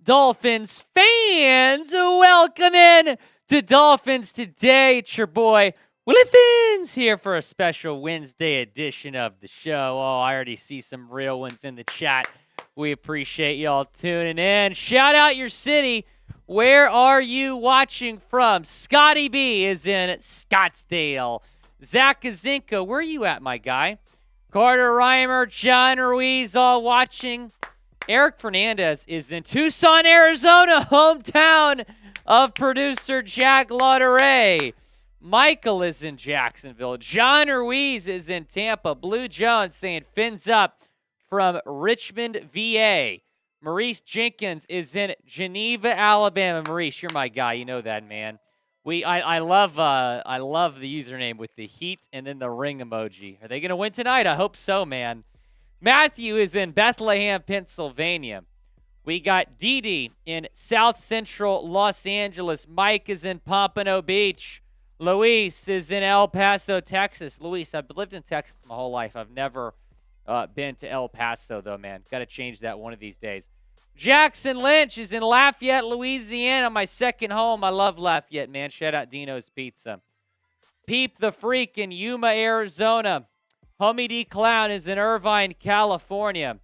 Dolphins fans, welcome in to Dolphins Today. It's your boy, Willy here for a special Wednesday edition of the show. Oh, I already see some real ones in the chat. We appreciate y'all tuning in. Shout out your city. Where are you watching from? Scotty B is in Scottsdale. Zach Kazinka, where are you at, my guy? Carter Reimer, John Ruiz, all watching. Eric Fernandez is in Tucson, Arizona, hometown of producer Jack Lauderay. Michael is in Jacksonville. John Ruiz is in Tampa. Blue Jones saying fins up from Richmond, VA. Maurice Jenkins is in Geneva, Alabama. Maurice, you're my guy. You know that, man. I love the username with the heat and then the ring emoji. Are they going to win tonight? I hope so, man. Matthew is in Bethlehem, Pennsylvania. We got Dee in South Central Los Angeles. Mike is in Pompano Beach. Luis is in El Paso, Texas. Luis, I've lived in Texas my whole life. I've never been to El Paso, though, man. Got to change that one of these days. Jackson Lynch is in Lafayette, Louisiana, my second home. I love Lafayette, man. Shout out Dino's Pizza. Peep the Freak in Yuma, Arizona. Homie D Clown is in Irvine, California.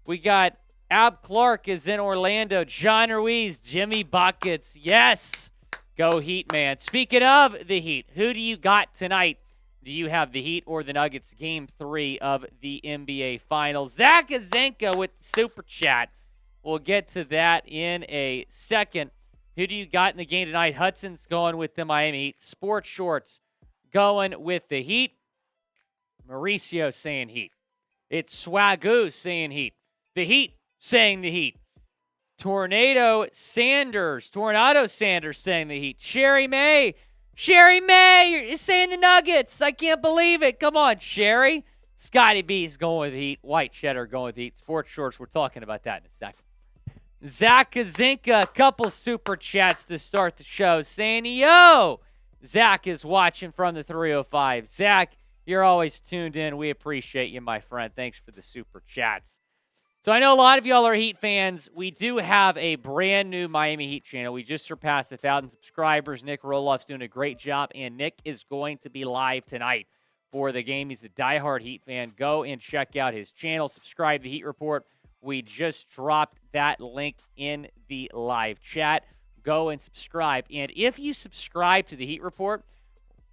We got Ab Clark is in Orlando. John Ruiz, Jimmy Buckets. Yes. Go Heat, man. Speaking of the Heat, who do you got tonight? Do you have the Heat or the Nuggets? Game 3 of the NBA Finals. Zach Azenka with the Super Chat. We'll get to that in a second. Who do you got in the game tonight? Hudson's going with the Miami Heat. Sports Shorts going with the Heat. Mauricio saying Heat. It's Swagoo saying Heat. The Heat saying the Heat. Tornado Sanders saying the Heat. Sherry May, you're saying the Nuggets. I can't believe it. Come on, Sherry. Scotty B's going with the Heat. White Cheddar going with the Heat. Sports Shorts, we're talking about that in a second. Zach Kazinka, a couple super chats to start the show saying, yo, Zach is watching from the 305. Zach, you're always tuned in. We appreciate you, my friend. Thanks for the super chats. So I know a lot of y'all are Heat fans. We do have a brand new Miami Heat channel. We just surpassed 1,000 subscribers. Nick Roloff's doing a great job, and Nick is going to be live tonight for the game. He's a diehard Heat fan. Go and check out his channel. Subscribe to Heat Report. We just dropped that link in the live chat. Go and subscribe. And if you subscribe to the Heat Report,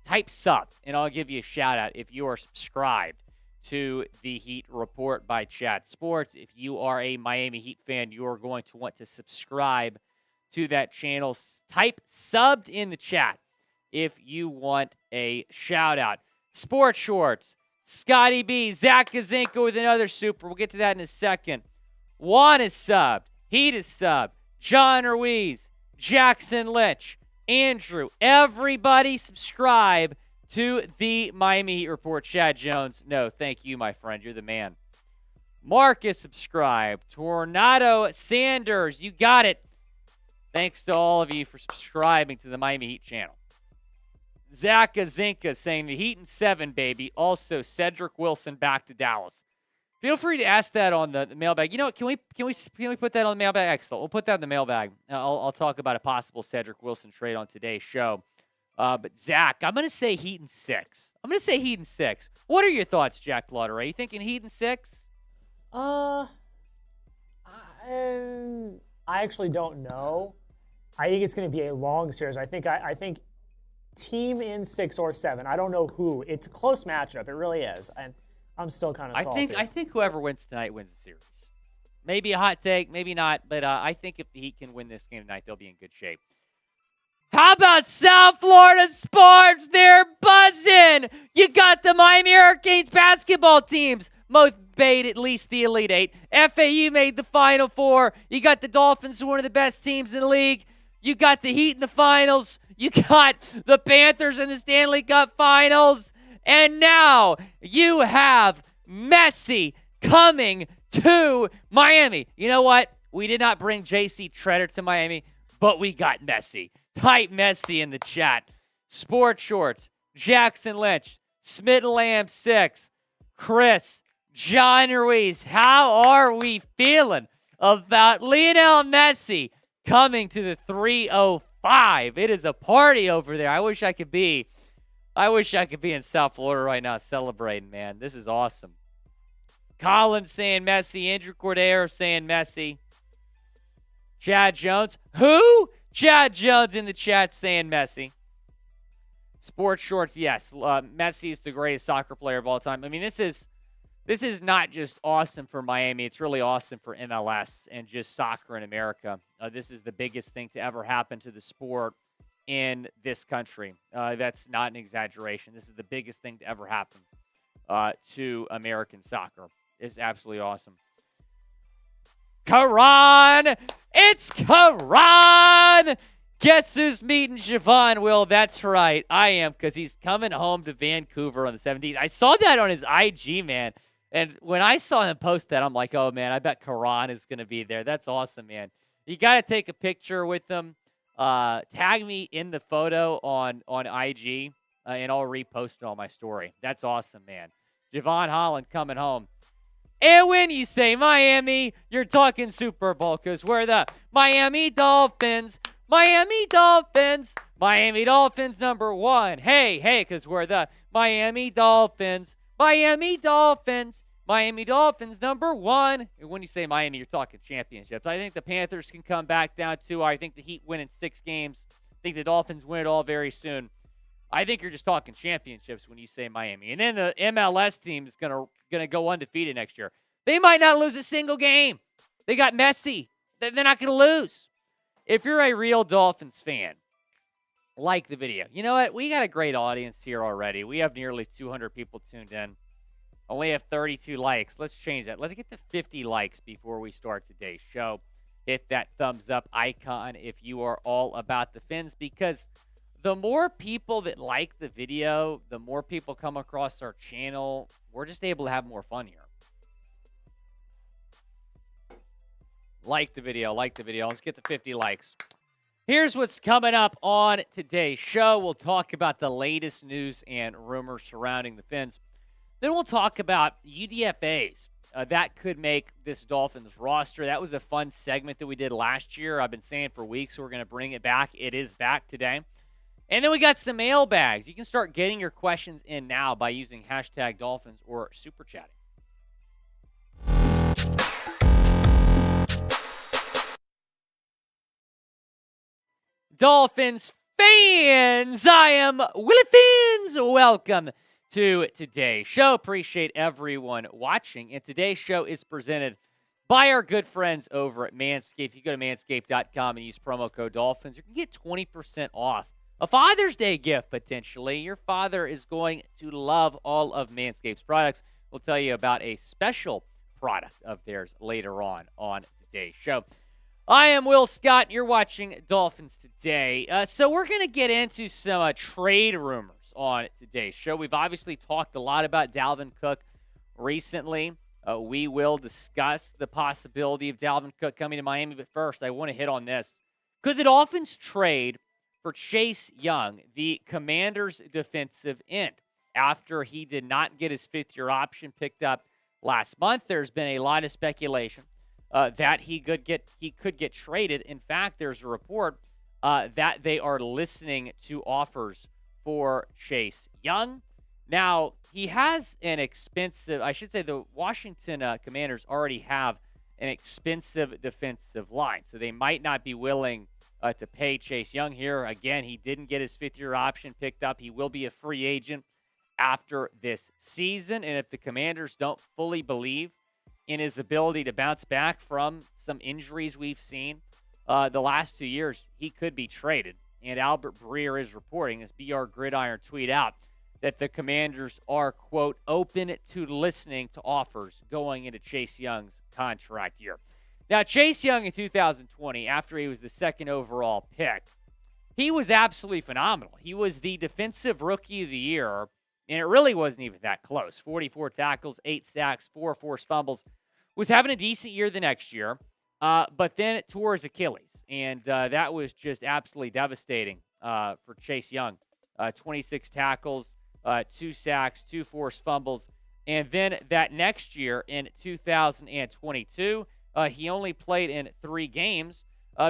type sub, and I'll give you a shout-out if you are subscribed to the Heat Report by Chat Sports. If you are a Miami Heat fan, you are going to want to subscribe to that channel. Type subbed in the chat if you want a shout-out. Sports Shorts, Scotty B, Zach Kazinka with another super. We'll get to that in a second. Juan is subbed. Heat is subbed. John Ruiz, Jackson Lynch, Andrew. Everybody subscribe to the Miami Heat Report. Chad Jones, no, thank you, my friend. You're the man. Mark is subscribed. Tornado Sanders, you got it. Thanks to all of you for subscribing to the Miami Heat channel. Zach Azinka saying the Heat in 7, baby. Also, Cedric Wilson back to Dallas. Feel free to ask that on the mailbag. You know what? Can we put that on the mailbag? Excellent. We'll put that in the mailbag. I'll talk about a possible Cedric Wilson trade on today's show. But Zach, I'm going to say Heat in 6. What are your thoughts, Jack Lauderay? You thinking Heat in 6? I actually don't know. I think it's going to be a long series. I think team in 6 or 7. I don't know who. It's a close matchup. It really is. And I'm still kind of salty. I think whoever wins tonight wins the series. Maybe a hot take, maybe not. But I think if the Heat can win this game tonight, they'll be in good shape. How about South Florida sports? They're buzzing. You got the Miami Hurricanes basketball teams. Both made at least the Elite Eight. FAU made the Final Four. You got the Dolphins, who are one of the best teams in the league. You got the Heat in the finals. You got the Panthers in the Stanley Cup finals. And now you have Messi coming to Miami. You know what? We did not bring J.C. Treader to Miami, but we got Messi. Type Messi in the chat. Sports Shorts, Jackson Lynch, Smith Lamb 6, Chris, John Ruiz. How are we feeling about Lionel Messi coming to the 305. It is a party over there. I wish I could be in South Florida right now celebrating, man. This is awesome. Colin saying Messi. Andrew Cordero saying Messi. Chad Jones. Who? Chad Jones in the chat saying Messi. Sports Shorts, yes. Messi is the greatest soccer player of all time. I mean, this is not just awesome for Miami. It's really awesome for MLS and just soccer in America. This is the biggest thing to ever happen to the sport in this country. That's not an exaggeration. This is the biggest thing to ever happen to American soccer. It's absolutely awesome. Karan! It's Karan! Guess who's meeting Javon? Will, that's right. I am, because he's coming home to Vancouver on the 17th. I saw that on his IG, man. And when I saw him post that, I'm like, oh, man, I bet Karan is going to be there. That's awesome, man. You got to take a picture with him. Tag me in the photo on IG, and I'll repost it on my story. That's awesome, man. Javon Holland coming home. And when you say Miami, you're talking Super Bowl, because we're the Miami Dolphins. Miami Dolphins. Miami Dolphins #1. Hey, because we're the Miami Dolphins. Miami Dolphins. Miami Dolphins #1. And when you say Miami, you're talking championships. I think the Panthers can come back down to. I think the Heat win in 6 games. I think the Dolphins win it all very soon. I think you're just talking championships when you say Miami. And then the MLS team is gonna go undefeated next year. They might not lose a single game. They got Messi. They're not gonna lose. If you're a real Dolphins fan, like the video. You know what? We got a great audience here already. We have nearly 200 people tuned in. Only have 32 likes. Let's change that. Let's get to 50 likes before we start today's show. Hit that thumbs up icon if you are all about the Fins, because the more people that like the video, the more people come across our channel. We're just able to have more fun here. Like the video. Let's get to 50 likes. Here's what's coming up on today's show. We'll talk about the latest news and rumors surrounding the Fins. Then we'll talk about UDFAs that could make this Dolphins roster. That was a fun segment that we did last year. I've been saying for weeks, so we're going to bring it back. It is back today. And then we got some mailbags. You can start getting your questions in now by using #Dolphins or super chatting. Dolphins fans, I am Willy Fins. Welcome to today's show. Appreciate everyone watching. And today's show is presented by our good friends over at Manscaped. If you go to manscaped.com and use promo code Dolphins, you can get 20% off a Father's Day gift, potentially. Your father is going to love all of Manscaped's products. We'll tell you about a special product of theirs later on today's show. I am Will Scott. You're watching Dolphins Today. So we're going to get into some trade rumors on today's show. We've obviously talked a lot about Dalvin Cook recently. We will discuss the possibility of Dalvin Cook coming to Miami. But first, I want to hit on this. Could the Dolphins trade for Chase Young, the Commanders' defensive end, after he did not get his 5th-year option picked up last month? There's been a lot of speculation that he could get traded. In fact, there's a report that they are listening to offers for Chase Young. Now, he has an expensive, I should say the Washington Commanders already have an expensive defensive line, so they might not be willing to pay Chase Young here. Again, he didn't get his 5th-year option picked up. He will be a free agent after this season, and if the Commanders don't fully believe in his ability to bounce back from some injuries we've seen the last 2 years, he could be traded. And Albert Breer is reporting, as BR Gridiron tweet out, that the Commanders are, quote, open to listening to offers going into Chase Young's contract year. Now, Chase Young in 2020, after he was the 2nd overall pick, he was absolutely phenomenal. He was the defensive rookie of the year, and it really wasn't even that close. 44 tackles, 8 sacks, 4 forced fumbles. Was having a decent year the next year, but then it tore his Achilles, and that was just absolutely devastating for Chase Young. 26 tackles, 2 sacks, 2 forced fumbles, and then that next year in 2022, He only played in 3 games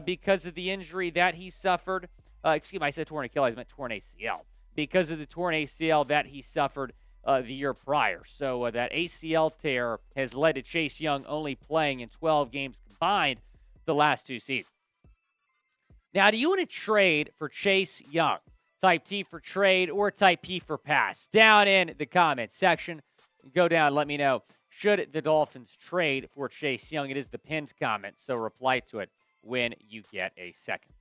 because of the injury that he suffered. Excuse me, I said torn Achilles, I meant torn ACL. Because of the torn ACL that he suffered the year prior. So that ACL tear has led to Chase Young only playing in 12 games combined the last 2 seasons. Now, do you want to trade for Chase Young? Type T for trade or type P for pass. Down in the comments section, go down, let me know. Should the Dolphins trade for Chase Young? It is the pinned comment, so reply to it when you get a second.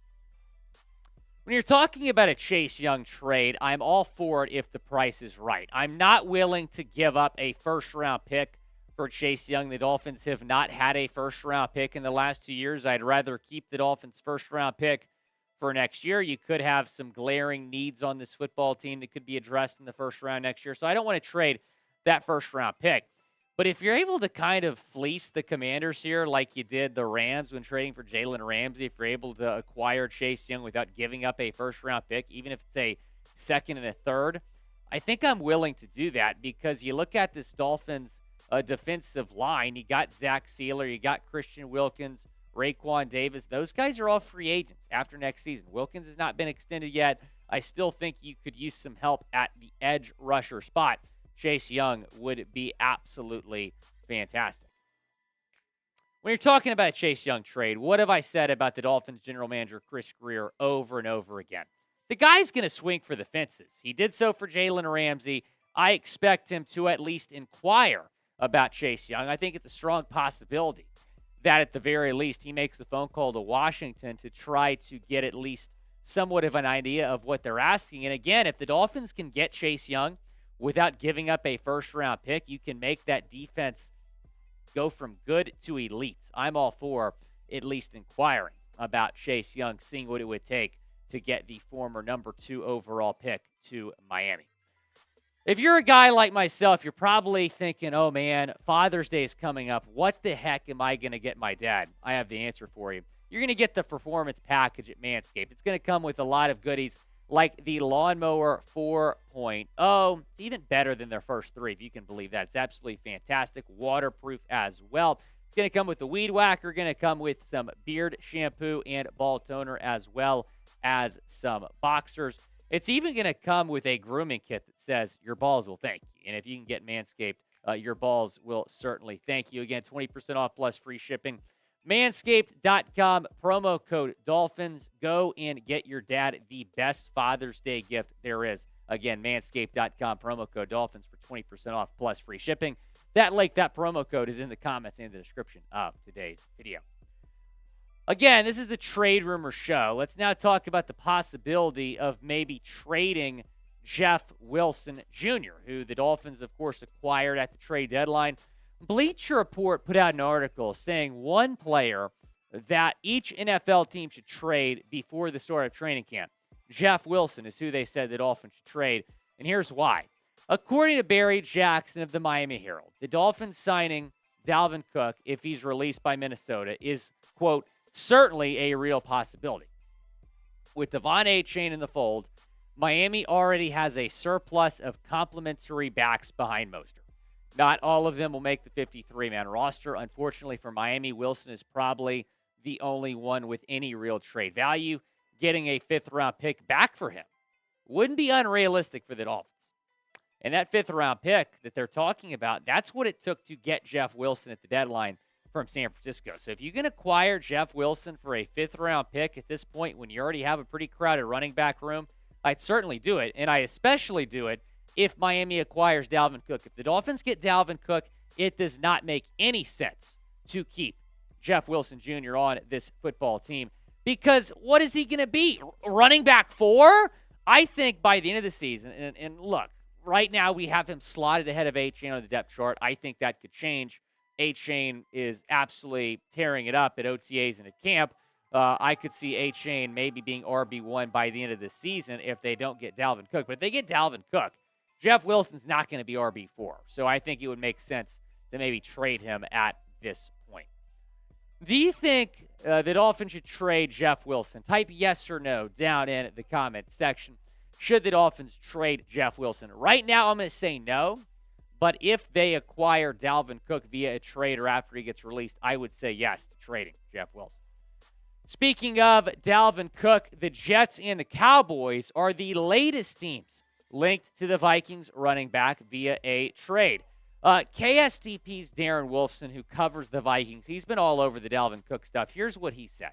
When you're talking about a Chase Young trade, I'm all for it if the price is right. I'm not willing to give up a first-round pick for Chase Young. The Dolphins have not had a first-round pick in the last 2 years. I'd rather keep the Dolphins' first-round pick for next year. You could have some glaring needs on this football team that could be addressed in the first round next year. So I don't want to trade that first-round pick. But if you're able to kind of fleece the Commanders here like you did the Rams when trading for Jalen Ramsey, if you're able to acquire Chase Young without giving up a first-round pick, even if it's a second and a third, I think I'm willing to do that because you look at this Dolphins defensive line. You got Zach Sealer, you got Christian Wilkins, Raekwon Davis. Those guys are all free agents after next season. Wilkins has not been extended yet. I still think you could use some help at the edge rusher spot. Chase Young would be absolutely fantastic. When you're talking about a Chase Young trade, what have I said about the Dolphins general manager, Chris Breer, over and over again? The guy's going to swing for the fences. He did so for Jalen Ramsey. I expect him to at least inquire about Chase Young. I think it's a strong possibility that at the very least he makes a phone call to Washington to try to get at least somewhat of an idea of what they're asking. And again, if the Dolphins can get Chase Young without giving up a first-round pick, you can make that defense go from good to elite. I'm all for at least inquiring about Chase Young, seeing what it would take to get the former number 2 overall pick to Miami. If you're a guy like myself, you're probably thinking, oh, man, Father's Day is coming up. What the heck am I going to get my dad? I have the answer for you. You're going to get the performance package at Manscaped. It's going to come with a lot of goodies like the Lawnmower 4.0. It's even better than their first 3, if you can believe that. It's absolutely fantastic, waterproof as well. It's going to come with the Weed Whacker, going to come with some beard shampoo and ball toner, as well as some boxers. It's even going to come with a grooming kit that says your balls will thank you. And if you can get Manscaped, your balls will certainly thank you. Again, 20% off plus free shipping. Manscaped.com, promo code Dolphins. Go and get your dad the best Father's Day gift there is. Again, Manscaped.com, promo code Dolphins for 20% off plus free shipping. That link, that promo code is in the comments and the description of today's video. Again, this is the Trade Rumor Show. Let's now talk about the possibility of maybe trading Jeff Wilson Jr., who the Dolphins, of course, acquired at the trade deadline. Bleacher Report put out an article saying one player that each NFL team should trade before the start of training camp. Jeff Wilson is who they said the Dolphins should trade, and here's why. According to Barry Jackson of the Miami Herald, the Dolphins signing Dalvin Cook, if he's released by Minnesota, is, quote, certainly a real possibility. With Devon Achane in the fold, Miami already has a surplus of complementary backs behind Mostert. Not all of them will make the 53-man roster. Unfortunately for Miami, Wilson is probably the only one with any real trade value. Getting a 5th-round pick back for him wouldn't be unrealistic for the Dolphins. And that 5th-round pick that they're talking about, that's what it took to get Jeff Wilson at the deadline from San Francisco. So if you can acquire Jeff Wilson for a 5th-round pick at this point when you already have a pretty crowded running back room, I'd certainly do it. And I especially do it if Miami acquires Dalvin Cook. If the Dolphins get Dalvin Cook, it does not make any sense to keep Jeff Wilson Jr. on this football team. Because what is he going to be? Running back 4? I think by the end of the season, and look, right now we have him slotted ahead of Achane on the depth chart. I think that could change. Achane is absolutely tearing it up at OTAs and at camp. I could see Achane maybe being RB1 by the end of the season if they don't get Dalvin Cook. But if they get Dalvin Cook, Jeff Wilson's not going to be RB4. So I think it would make sense to maybe trade him at this point. Do you think the Dolphins should trade Jeff Wilson? Type yes or no down in the comment section. Should the Dolphins trade Jeff Wilson? Right now, I'm going to say no, But if they acquire Dalvin Cook via a trade or after he gets released, I would say yes to trading Jeff Wilson. Speaking of Dalvin Cook, the Jets and the Cowboys are the latest teams linked to the Vikings running back via a trade. KSTP's Darren Wolfson, who covers the Vikings, he's been all over the Dalvin Cook stuff. Here's what he said.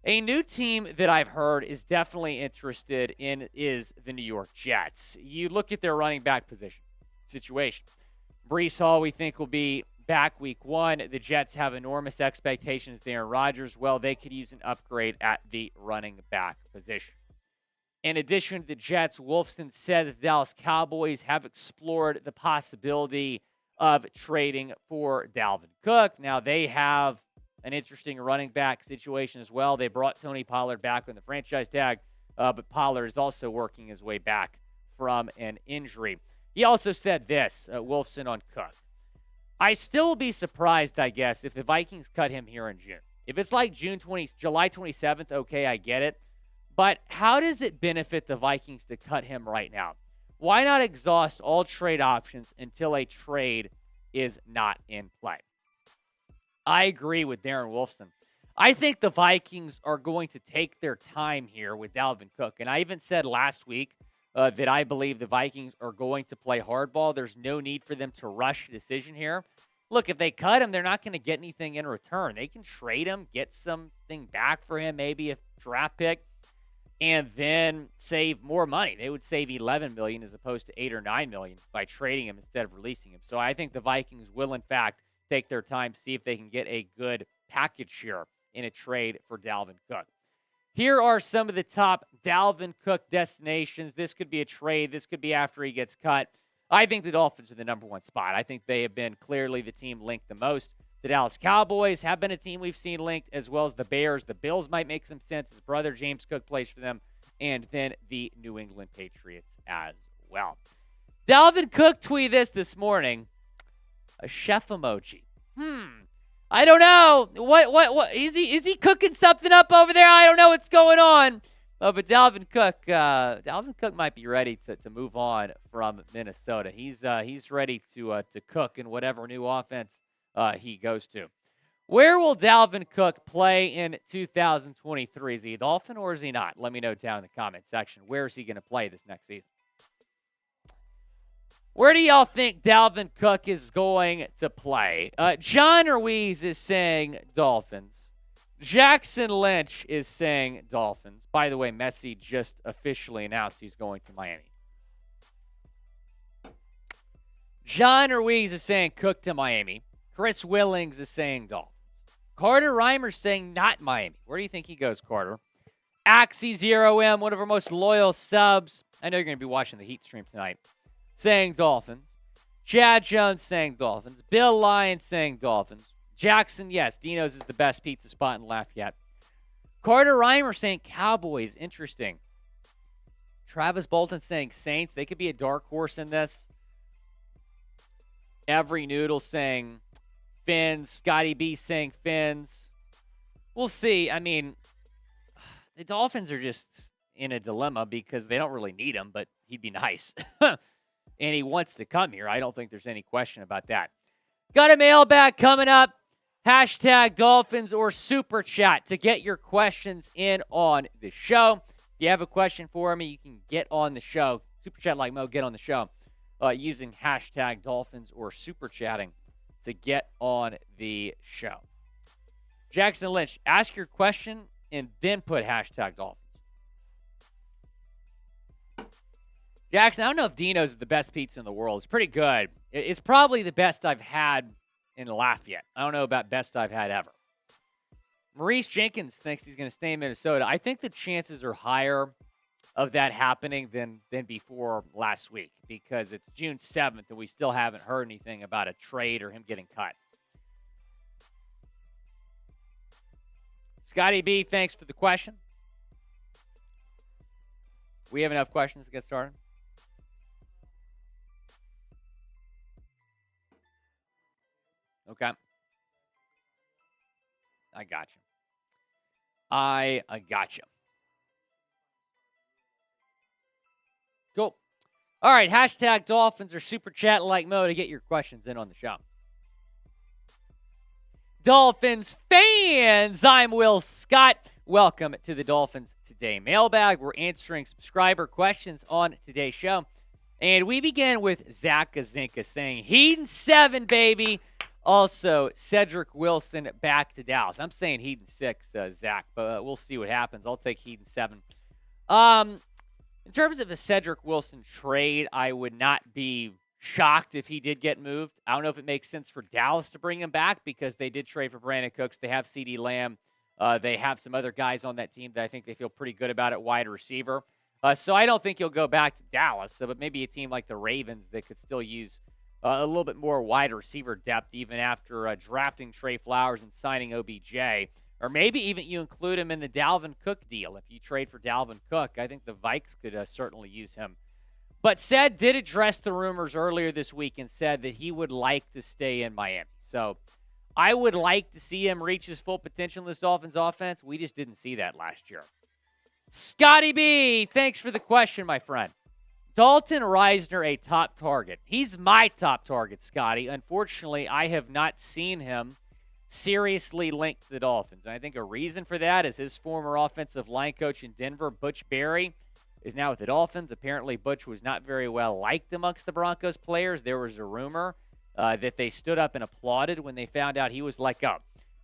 A new team that I've heard is definitely interested in is the New York Jets. You look at their running back situation. Brees Hall, we think, will be back week 1. The Jets have enormous expectations there. Aaron Rodgers, well, they could use an upgrade at the running back position. In addition to the Jets, Wolfson said that the Dallas Cowboys have explored the possibility of trading for Dalvin Cook. Now, they have an interesting running back situation as well. They brought Tony Pollard back on the franchise tag, but Pollard is also working his way back from an injury. He also said this, Wolfson on Cook. I still will be surprised, I guess, if the Vikings cut him here in June. If it's like July 27th, okay, I get it. But how does it benefit the Vikings to cut him right now? Why not exhaust all trade options until a trade is not in play? I agree with Darren Wolfson. I think the Vikings are going to take their time here with Dalvin Cook. And I even said last week that I believe the Vikings are going to play hardball. There's no need for them to rush a decision here. Look, if they cut him, they're not going to get anything in return. They can trade him, get something back for him, maybe a draft pick, and then save more money. They would save $11 million as opposed to $8 or $9 million by trading him instead of releasing him. So I think the Vikings will, in fact, take their time, see if they can get a good package here in a trade for Dalvin Cook. Here are some of the top Dalvin Cook destinations. This could be a trade. This could be after he gets cut. I think the Dolphins are the number one spot. I think they have been clearly the team linked the most. The Dallas Cowboys have been a team we've seen linked, as well as the Bears. The Bills might make some sense. His brother James Cook plays for them. And then the New England Patriots as well. Dalvin Cook tweeted this morning. A chef emoji. I don't know. What is he cooking something up over there? I don't know what's going on. But Dalvin Cook might be ready to move on from Minnesota. He's ready to cook in whatever new offense he goes to. Where will Dalvin Cook play in 2023? Is he a Dolphin or is he not? Let me know down in the comment section. Where is he going to play this next season? Where do y'all think Dalvin Cook is going to play? John Ruiz is saying Dolphins. Jackson Lynch is saying Dolphins. By the way, Messi just officially announced he's going to Miami. John Ruiz is saying Cook to Miami. Chris Willings is saying Dolphins. Carter Reimer's saying not Miami. Where do you think he goes, Carter? Axie0M, one of our most loyal subs. I know you're going to be watching the Heat stream tonight. Saying Dolphins. Chad Jones saying Dolphins. Bill Lyons saying Dolphins. Jackson, yes, Dino's is the best pizza spot in Lafayette. Carter Reimer saying Cowboys. Interesting. Travis Bolton saying Saints. They could be a dark horse in this. Every Noodle saying Fins. Scotty B saying Fins. We'll see. I mean, the Dolphins are just in a dilemma because they don't really need him, but he'd be nice. And he wants to come here. I don't think there's any question about that. Got a mailbag coming up. Hashtag Dolphins or Super Chat to get your questions in on the show. If you have a question for me, you can get on the show. Super Chat like Mo, get on the show using hashtag Dolphins or Super Chatting to get on the show. Jackson Lynch, ask your question and then put hashtag Dolphins. Jackson, I don't know if Dino's is the best pizza in the world. It's pretty good. It's probably the best I've had in Lafayette. I don't know about best I've had ever. Maurice Jenkins thinks he's going to stay in Minnesota. I think the chances are higher of that happening than before last week because it's June 7th and we still haven't heard anything about a trade or him getting cut. Scotty B, thanks for the question. We have enough questions to get started. Okay. I got you. I got you. Cool. All right, hashtag Dolphins or super chat like Mo to get your questions in on the show. Dolphins fans, I'm Will Scott. Welcome to the Dolphins Today mailbag. We're answering subscriber questions on today's show. And we begin with Zach Kazinka saying, Heat 7, baby. Also, Cedric Wilson back to Dallas. I'm saying Heat 6, Zach, but we'll see what happens. I'll take Heat 7. In terms of a Cedric Wilson trade, I would not be shocked if he did get moved. I don't know if it makes sense for Dallas to bring him back because they did trade for Brandon Cooks. They have CeeDee Lamb. They have some other guys on that team that I think they feel pretty good about at wide receiver. So I don't think he'll go back to Dallas, but maybe a team like the Ravens that could still use a little bit more wide receiver depth even after drafting Trey Flowers and signing OBJ. Or maybe even you include him in the Dalvin Cook deal. If you trade for Dalvin Cook, I think the Vikes could certainly use him. But Ced did address the rumors earlier this week and said that he would like to stay in Miami. So I would like to see him reach his full potential in this Dolphins offense. We just didn't see that last year. Scotty B, thanks for the question, my friend. Dalton Risner, a top target. He's my top target, Scotty. Unfortunately, I have not seen him seriously linked to the Dolphins. And I think a reason for that is his former offensive line coach in Denver, Butch Barry, is now with the Dolphins. Apparently, Butch was not very well liked amongst the Broncos players. There was a rumor that they stood up and applauded when they found out he was let go.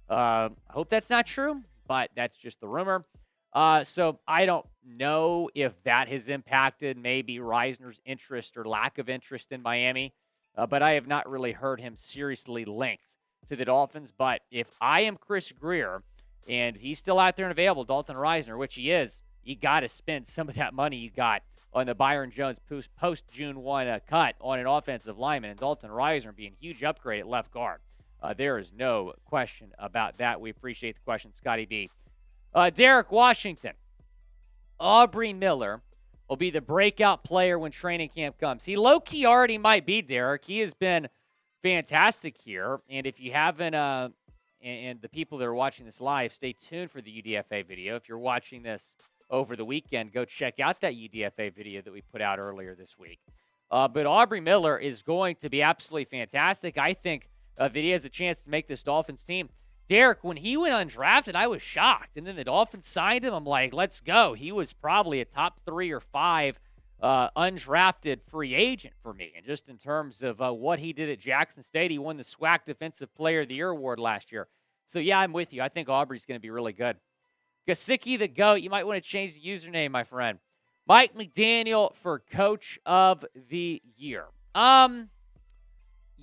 I hope that's not true, but that's just the rumor. So I don't know if that has impacted maybe Risner's interest or lack of interest in Miami, but I have not really heard him seriously linked to the Dolphins. But if I am Chris Breer and he's still out there and available, Dalton Risner, which he is, you got to spend some of that money you got on the Byron Jones post-June 1 cut on an offensive lineman, and Dalton Risner being a huge upgrade at left guard. There is no question about that. We appreciate the question, Scotty B. Derek Washington. Aubrey Miller will be the breakout player when training camp comes. He low-key already might be, Derek. He has been fantastic here. And if you haven't, and the people that are watching this live, stay tuned for the UDFA video. If you're watching this over the weekend, go check out that UDFA video that we put out earlier this week. But Aubrey Miller is going to be absolutely fantastic. I think that he has a chance to make this Dolphins team. Derek, when he went undrafted, I was shocked. And then the Dolphins signed him. I'm like, let's go. He was probably a top 3 or 5 undrafted free agent for me. And just in terms of what he did at Jackson State, he won the SWAC Defensive Player of the Year award last year. So, yeah, I'm with you. I think Aubrey's going to be really good. Gasicki the GOAT, you might want to change the username, my friend. Mike McDaniel for Coach of the Year.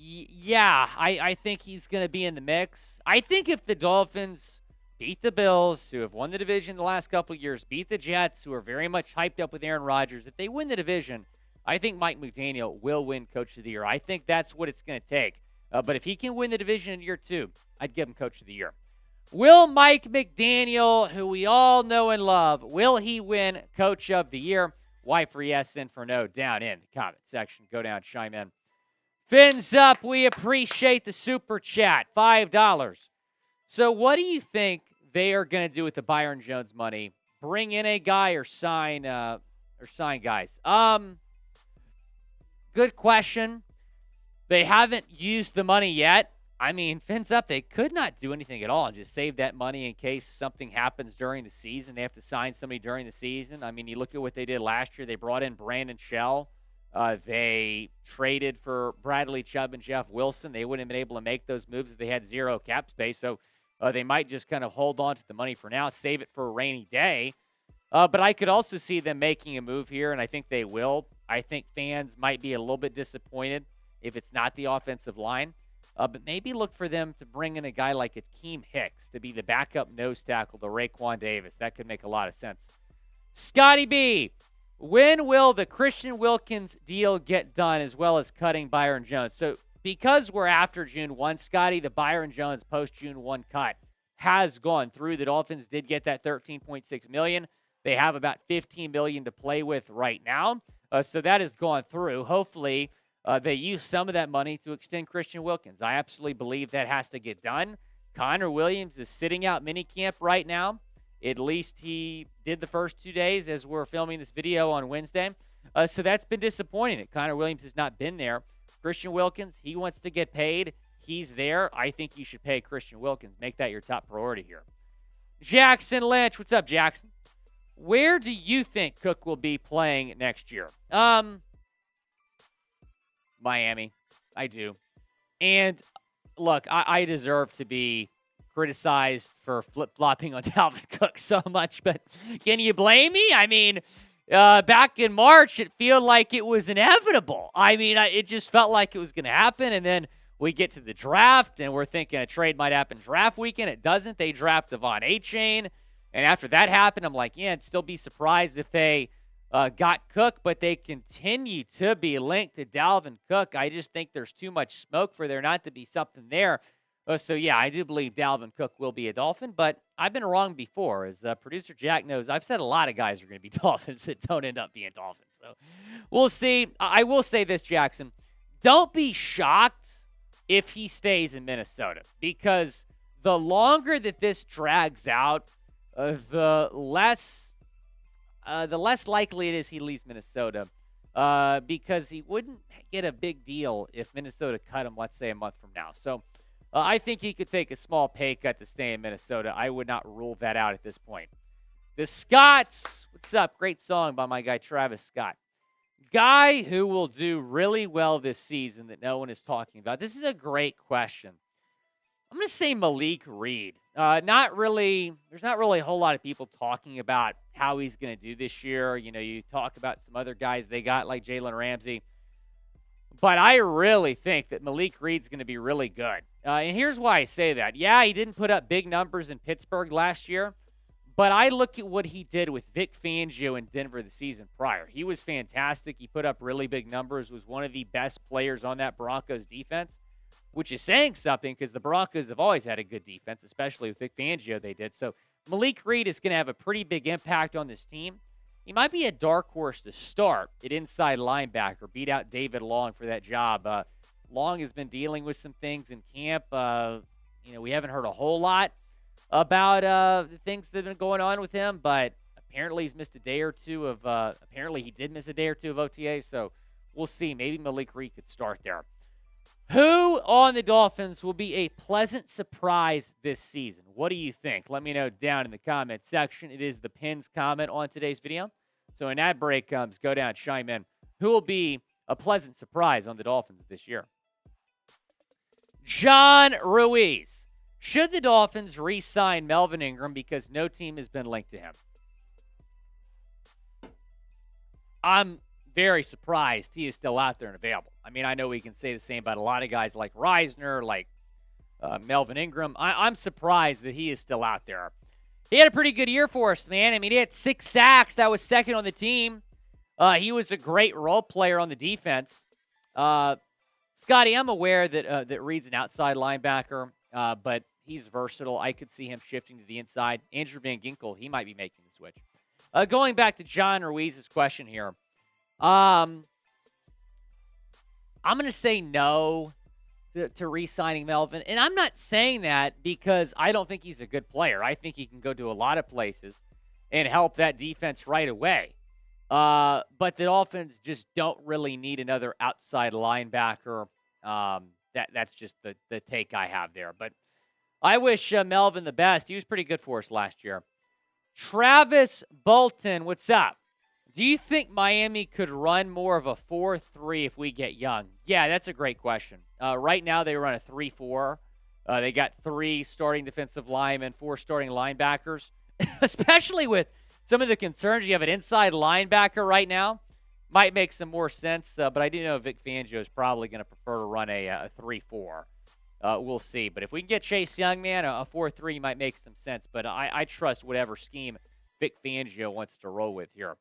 Yeah, I think he's going to be in the mix. I think if the Dolphins beat the Bills, who have won the division the last couple of years, beat the Jets, who are very much hyped up with Aaron Rodgers, if they win the division, I think Mike McDaniel will win Coach of the Year. I think that's what it's going to take. But if he can win the division in year 2, I'd give him Coach of the Year. Will Mike McDaniel, who we all know and love, will he win Coach of the Year? Y for yes, and for no, down in the comment section. Go down, chime in. Fins up, we appreciate the super chat, $5. So what do you think they are going to do with the Byron Jones money? Bring in a guy or sign guys? Good question. They haven't used the money yet. I mean, fins up, they could not do anything at all and just save that money in case something happens during the season. They have to sign somebody during the season. I mean, you look at what they did last year. They brought in Brandon Shell. They traded for Bradley Chubb and Jeff Wilson. They wouldn't have been able to make those moves if they had zero cap space. So they might just kind of hold on to the money for now, save it for a rainy day. But I could also see them making a move here, and I think they will. I think fans might be a little bit disappointed if it's not the offensive line. But maybe look for them to bring in a guy like Akeem Hicks to be the backup nose tackle to Raekwon Davis. That could make a lot of sense. Scotty B, when will the Christian Wilkins deal get done as well as cutting Byron Jones? So because we're after June 1, Scotty, the Byron Jones post-June 1 cut has gone through. The Dolphins did get that $13.6 million. They have about $15 million to play with right now. So that has gone through. Hopefully, they use some of that money to extend Christian Wilkins. I absolutely believe that has to get done. Connor Williams is sitting out minicamp right now. At least he did the first 2 days as we're filming this video on Wednesday. So that's been disappointing that Connor Williams has not been there. Christian Wilkins, he wants to get paid. He's there. I think you should pay Christian Wilkins. Make that your top priority here. Jackson Lynch. What's up, Jackson? Where do you think Cook will be playing next year? Miami. I do. And look, I deserve to be criticized for flip-flopping on Dalvin Cook so much, but can you blame me? I mean, back in March, it felt like it was inevitable. I mean, it just felt like it was going to happen, and then we get to the draft, and we're thinking a trade might happen draft weekend. It doesn't. They draft Devon Achane, and after that happened, I'm like, yeah, I'd still be surprised if they got Cook, but they continue to be linked to Dalvin Cook. I just think there's too much smoke for there not to be something there. So, yeah, I do believe Dalvin Cook will be a Dolphin, but I've been wrong before. As producer Jack knows, I've said a lot of guys are going to be Dolphins that don't end up being Dolphins. So we'll see. I will say this, Jackson. Don't be shocked if he stays in Minnesota, because the longer that this drags out, the less likely it is he leaves Minnesota, because he wouldn't get a big deal if Minnesota cut him, let's say, a month from now. So I think he could take a small pay cut to stay in Minnesota. I would not rule that out at this point. The Scots, what's up? Great song by my guy Travis Scott. Guy who will do really well this season that no one is talking about. This is a great question. I'm going to say Malik Reed. There's not really a whole lot of people talking about how he's going to do this year. You know, you talk about some other guys they got like Jalen Ramsey. But I really think that Malik Reed's going to be really good. And here's why I say that. Yeah, he didn't put up big numbers in Pittsburgh last year, but I look at what he did with Vic Fangio in Denver the season prior. He was fantastic. He put up really big numbers, was one of the best players on that Broncos defense, which is saying something because the Broncos have always had a good defense, especially with Vic Fangio they did. So Malik Reed is going to have a pretty big impact on this team. He might be a dark horse to start at inside linebacker, beat out David Long for that job. Long has been dealing with some things in camp. We haven't heard a whole lot about the things that have been going on with him, but apparently he's missed a day or two of apparently he did miss a day or two of OTA, so we'll see. Maybe Malik Reed could start there. Who on the Dolphins will be a pleasant surprise this season? What do you think? Let me know down in the comment section. It is the Pins comment on today's video. So when ad break comes, go down, chime in. Who will be a pleasant surprise on the Dolphins this year? John Ruiz. Should the Dolphins re-sign Melvin Ingram because no team has been linked to him? I'm very surprised he is still out there and available. I mean, I know we can say the same about a lot of guys like Reisner, like Melvin Ingram. I'm surprised that he is still out there. He had a pretty good year for us, man. I mean, he had 6 sacks. That was second on the team. He was a great role player on the defense. Scotty, I'm aware that Reed's an outside linebacker, but he's versatile. I could see him shifting to the inside. Andrew Van Ginkel, he might be making the switch. Going back to John Ruiz's question here, I'm going to say no to re-signing Melvin. And I'm not saying that because I don't think he's a good player. I think he can go to a lot of places and help that defense right away. But the Dolphins just don't really need another outside linebacker. That's just the take I have there. But I wish Melvin the best. He was pretty good for us last year. Travis Bolton, what's up? Do you think Miami could run more of a 4-3 if we get Young? Yeah, that's a great question. Right now they run a 3-4. They got 3 starting defensive linemen, 4 starting linebackers, especially with some of the concerns you have an inside linebacker right now. Might make some more sense, but I do know Vic Fangio is probably going to prefer to run a 3-4. We'll see. But if we can get Chase Young, man, a 4-3 might make some sense. But I trust whatever scheme Vic Fangio wants to roll with here.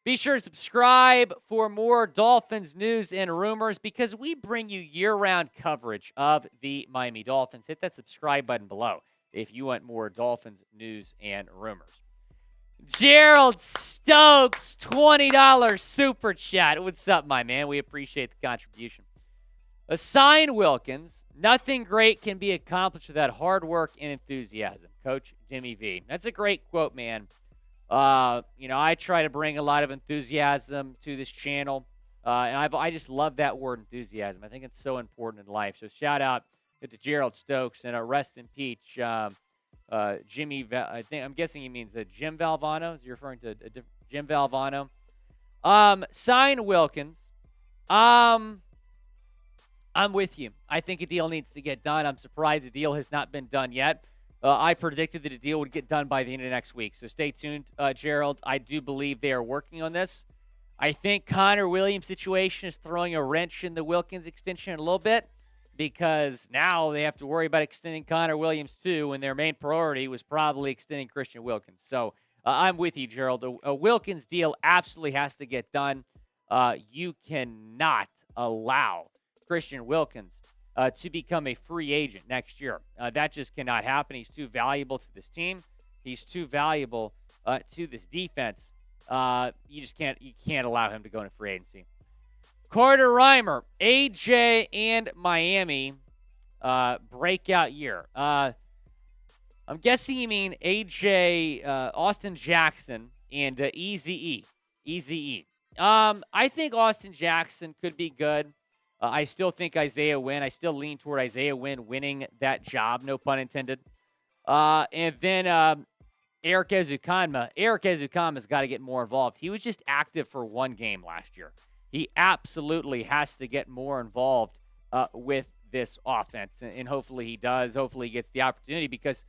Be sure to subscribe for more Dolphins news and rumors because we bring you year-round coverage of the Miami Dolphins. Hit that subscribe button below if you want more Dolphins news and rumors. Gerald Stokes, $20 super chat. What's up, my man? We appreciate the contribution. Assign Wilkins. Nothing great can be accomplished without hard work and enthusiasm. Coach Jimmy V. That's a great quote, man. I try to bring a lot of enthusiasm to this channel, and I just love that word enthusiasm. I think it's so important in life. So shout out to Gerald Stokes and rest in peace, Jimmy. I'm guessing he means Jim Valvano. Is he referring to Jim Valvano? Sign Wilkins. I'm with you. I think a deal needs to get done. I'm surprised the deal has not been done yet. I predicted that a deal would get done by the end of next week. So stay tuned, Gerald. I do believe they are working on this. I think Connor Williams' situation is throwing a wrench in the Wilkins extension a little bit because now they have to worry about extending Connor Williams too when their main priority was probably extending Christian Wilkins. So I'm with you, Gerald. A Wilkins deal absolutely has to get done. You cannot allow Christian Wilkins to become a free agent next year. That just cannot happen. He's too valuable to this team. He's too valuable to this defense. You can't allow him to go into free agency. Carter Reimer, AJ and Miami breakout year. I'm guessing you mean AJ, Austin Jackson, and Eazy-E. Eazy-E. I think Austin Jackson could be good. I still think Isaiah Wynn. I still lean toward Isaiah Wynn winning that job, no pun intended. And then Eric Ezukanma. Eric Ezukanma's got to get more involved. He was just active for one game last year. He absolutely has to get more involved with this offense, and hopefully he does. Hopefully he gets the opportunity because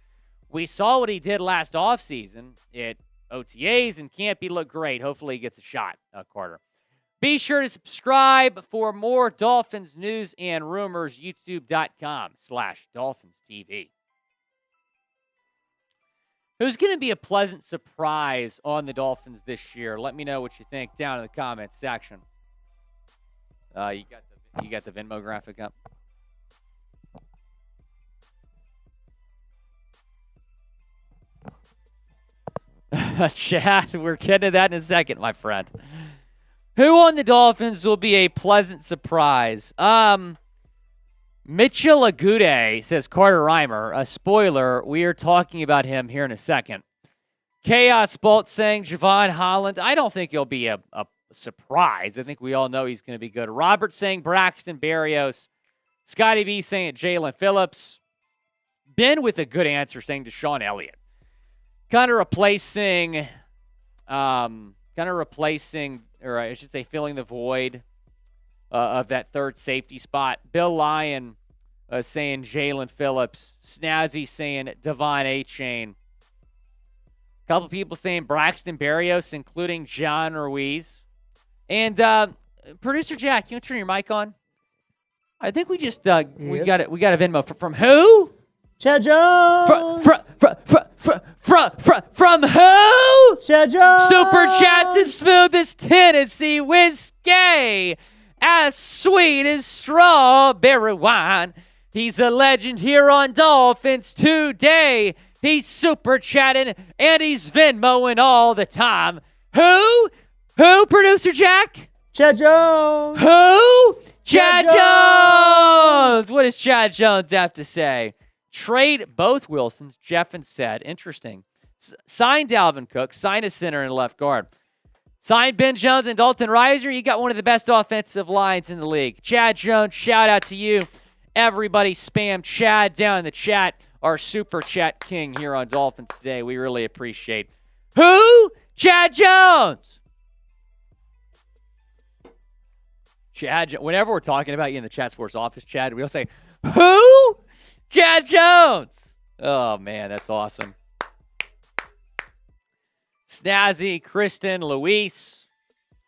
we saw what he did last offseason at OTAs and Camp. He looked great. Hopefully he gets a shot, Carter. Be sure to subscribe for more Dolphins news and rumors, youtube.com/DolphinsTV. Who's going to be a pleasant surprise on the Dolphins this year? Let me know what you think down in the comments section. You got the Venmo graphic up? Chad, we're getting to that in a second, my friend. Who on the Dolphins will be a pleasant surprise? Mitchell Agude, says Carter Reimer. A spoiler, we are talking about him here in a second. Chaos Bolt saying Javon Holland. I don't think he'll be a surprise. I think we all know he's going to be good. Robert saying Braxton Berrios. Scotty B saying Jalen Phillips. Ben with a good answer saying Deshaun Elliott. Kind of replacing, or I should say filling the void of that third safety spot. Bill Lyon saying Jalen Phillips. Snazzy saying Devon A-Chain. A couple people saying Braxton Berrios, including John Ruiz. And producer Jack, you want to turn your mic on? I think we just we got a Venmo from who? Chad Jones. From who? Chad Jones. Super chat to smooth as Tennessee whiskey, as sweet as strawberry wine. He's a legend here on Dolphins Today. He's super chatting and he's Venmoing all the time. Who? Who, producer Jack? Chad Jones. Who? Chad Jones. What does Chad Jones have to say? Trade both Wilsons, Jeffin said. Interesting. Sign Dalvin Cook. Sign a center and left guard. Sign Ben Jones and Dalton Reiser. You got one of the best offensive lines in the league. Chad Jones, shout out to you. Everybody spam Chad down in the chat. Our super chat king here on Dolphins Today. We really appreciate. Who? Chad Jones. Chad, whenever we're talking about you in the Chat Sports office, Chad, we'll say, who? Chad Jones. Oh, man, that's awesome. Snazzy, Kristen, Luis.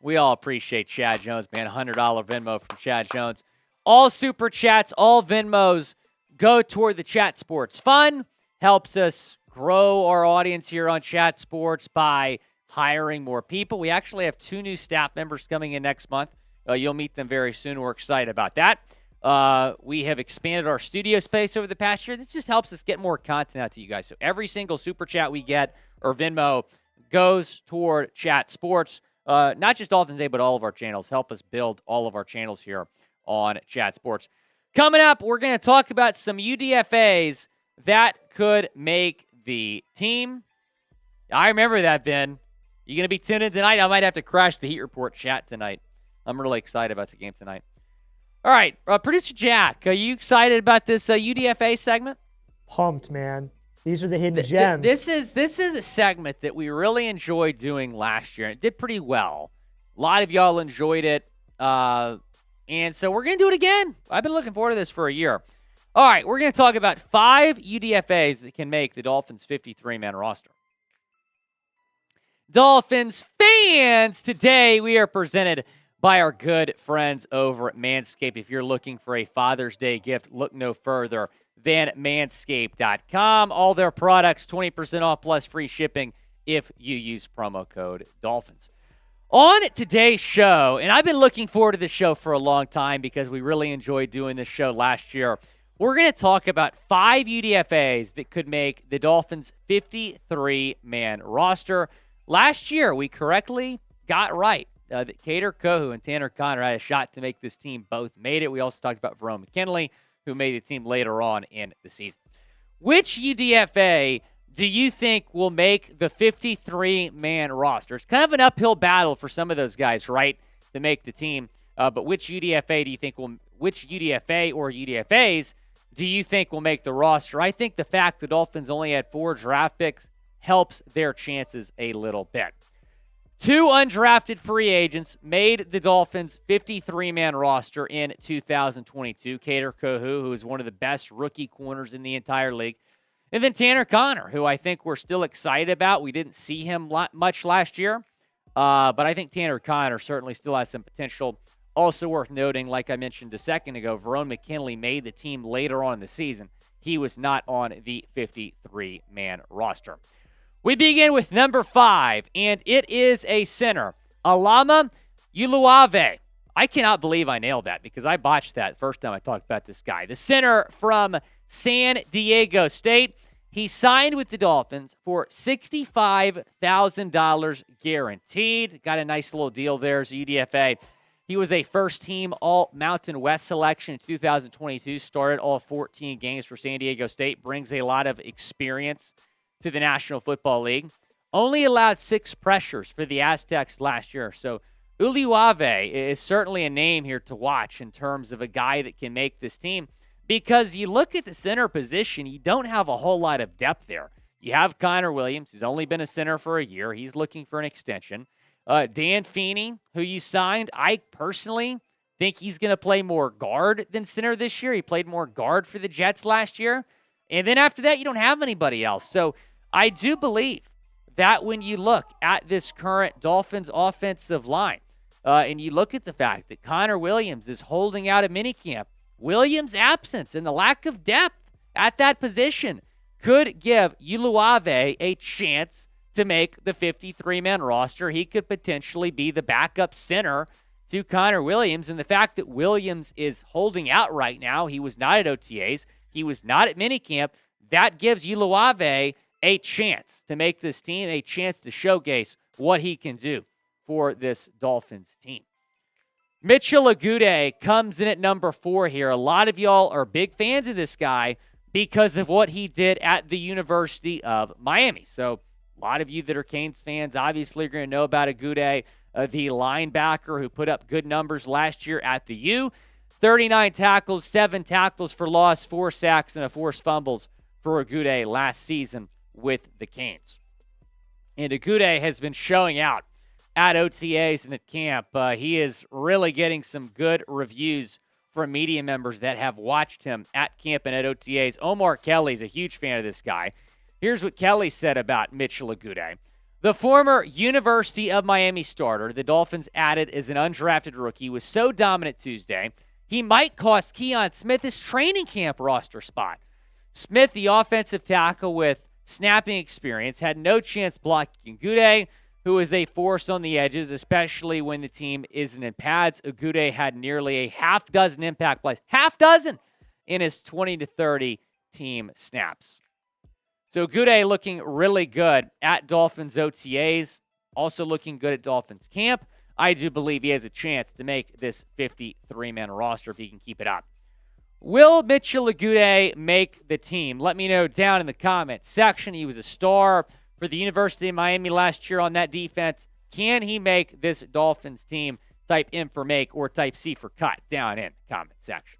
We all appreciate Chad Jones, man. $100 Venmo from Chad Jones. All super chats, all Venmos go toward the Chat Sports Fund. Helps us grow our audience here on Chat Sports by hiring more people. We actually have 2 new staff members coming in next month. You'll meet them very soon. We're excited about that. We have expanded our studio space over the past year. This just helps us get more content out to you guys. So every single super chat we get or Venmo goes toward Chat Sports. Not just Dolphins Day, but all of our channels. Help us build all of our channels here on Chat Sports. Coming up, we're going to talk about some UDFAs that could make the team. I remember that, Ben. You going to be tuned in tonight? I might have to crash the Heat Report chat tonight. I'm really excited about the game tonight. All right, Producer Jack, are you excited about this UDFA segment? Pumped, man. These are the hidden gems. This is a segment that we really enjoyed doing last year. It did pretty well. A lot of y'all enjoyed it. And so we're going to do it again. I've been looking forward to this for a year. All right, we're going to talk about 5 UDFAs that can make the Dolphins' 53-man roster. Dolphins fans, today we are presented by our good friends over at Manscaped. If you're looking for a Father's Day gift, look no further than manscaped.com. All their products, 20% off plus free shipping if you use promo code Dolphins. On today's show, and I've been looking forward to this show for a long time because we really enjoyed doing this show last year, we're going to talk about 5 UDFAs that could make the Dolphins' 53-man roster. Last year, we correctly got right that Kader Kohou and Tanner Conner had a shot to make this team. Both made it. We also talked about Verone McKinley, who made the team later on in the season. Which UDFA do you think will make the 53-man roster? It's kind of an uphill battle for some of those guys, right, to make the team. But which UDFA do you think which UDFA or UDFAs do you think will make the roster? I think the fact the Dolphins only had 4 draft picks helps their chances a little bit. 2 undrafted free agents made the Dolphins' 53-man roster in 2022. Kader Kohou, who is one of the best rookie corners in the entire league. And then Tanner Conner, who I think we're still excited about. We didn't see him much last year, but I think Tanner Conner certainly still has some potential. Also worth noting, like I mentioned a second ago, Verone McKinley made the team later on in the season. He was not on the 53-man roster. We begin with number 5, and it is a center, Alama Uluave. I cannot believe I nailed that because I botched that first time I talked about this guy. The center from San Diego State. He signed with the Dolphins for $65,000 guaranteed. Got a nice little deal there as UDFA. He was a first-team All-Mountain West selection in 2022, started all 14 games for San Diego State, brings a lot of experience to the National Football League. Only allowed 6 pressures for the Aztecs last year. So Uluave is certainly a name here to watch in terms of a guy that can make this team, because you look at the center position, you don't have a whole lot of depth there. You have Connor Williams, who's only been a center for a year. He's looking for an extension. Dan Feeney, who you signed, I personally think he's going to play more guard than center this year. He played more guard for the Jets last year. And then after that, you don't have anybody else. So I do believe that when you look at this current Dolphins offensive line, and you look at the fact that Connor Williams is holding out a minicamp, Williams' absence and the lack of depth at that position could give Uluave a chance to make the 53-man roster. He could potentially be the backup center to Connor Williams. And the fact that Williams is holding out right now, he was not at OTAs, he was not at minicamp, that gives Uluave a chance to make this team, a chance to showcase what he can do for this Dolphins team. Mitchell Agude comes in at number 4 here. A lot of y'all are big fans of this guy because of what he did at the University of Miami. So a lot of you that are Canes fans obviously are going to know about Agude, the linebacker who put up good numbers last year at the U. 39 tackles, 7 tackles for loss, 4 sacks, and a forced fumbles for Agude last season with the Canes. And Agude has been showing out at OTAs and at camp. He is really getting some good reviews from media members that have watched him at camp and at OTAs. Omar Kelly's a huge fan of this guy. Here's what Kelly said about Mitchell Agude. The former University of Miami starter the Dolphins added as an undrafted rookie was so dominant Tuesday, he might cost Keon Smith his training camp roster spot. Smith, the offensive tackle with snapping experience, had no chance blocking Agude, who is a force on the edges, especially when the team isn't in pads. Agude had nearly a half dozen impact plays, in his 20 to 30 team snaps. So Agude looking really good at Dolphins OTAs, also looking good at Dolphins camp. I do believe he has a chance to make this 53-man roster if he can keep it up. Will Mitchell Agude make the team? Let me know down in the comments section. He was a star for for the University of Miami last year on that defense. Can he make this Dolphins team? Type in for make or type C for cut down in the comment section.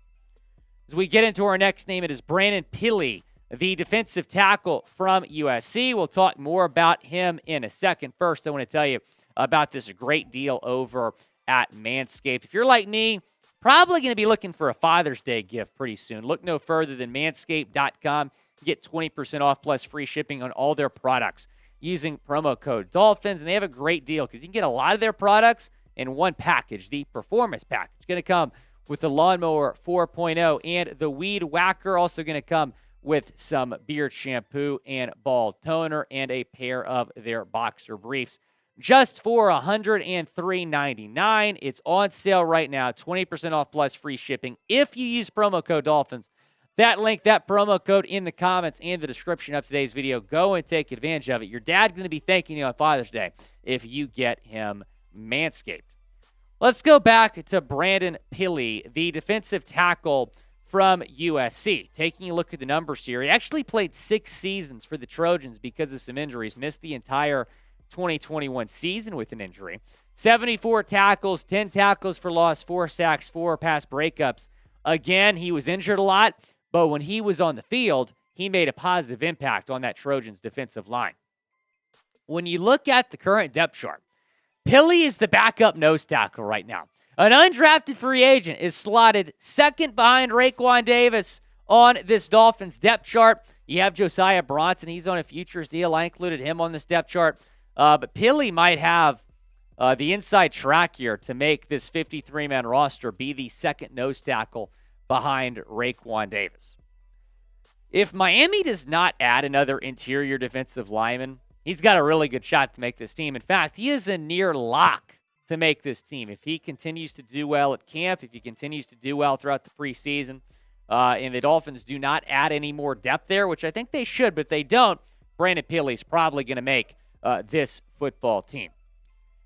As we get into our next name, it is Brandon Pili, the defensive tackle from USC. We'll talk more about him in a second. First, I want to tell you about this great deal over at Manscaped. If you're like me, probably going to be looking for a Father's Day gift pretty soon. Look no further than manscaped.com. Get 20% off plus free shipping on all their products using promo code Dolphins. And they have a great deal because you can get a lot of their products in one package, the Performance Package. It's going to come with the Lawnmower 4.0 and the Weed Whacker. Also going to come with some beard shampoo and ball toner and a pair of their boxer briefs. Just for $103.99. It's on sale right now. 20% off plus free shipping if you use promo code Dolphins. That link, that promo code in the comments and the description of today's video. Go and take advantage of it. Your dad's going to be thanking you on Father's Day if you get him Manscaped. Let's go back to Brandon Pili, the defensive tackle from USC. Taking a look at the numbers here, he actually played 6 seasons for the Trojans because of some injuries. Missed the entire 2021 season with an injury. 74 tackles, 10 tackles for loss, 4 sacks, 4 pass breakups. Again, he was injured a lot, but when he was on the field, he made a positive impact on that Trojans defensive line. When you look at the current depth chart, Pili is the backup nose tackle right now. An undrafted free agent is slotted second behind Raekwon Davis on this Dolphins depth chart. You have Josiah Bronson. He's on a futures deal. I included him on this depth chart. But Pili might have the inside track here to make this 53-man roster be the second nose tackle behind Raekwon Davis. If Miami does not add another interior defensive lineman, he's got a really good shot to make this team. In fact, he is a near lock to make this team. If he continues to do well at camp, if he continues to do well throughout the preseason, and the Dolphins do not add any more depth there, which I think they should, but if they don't, Brandon Pili is probably going to make this football team.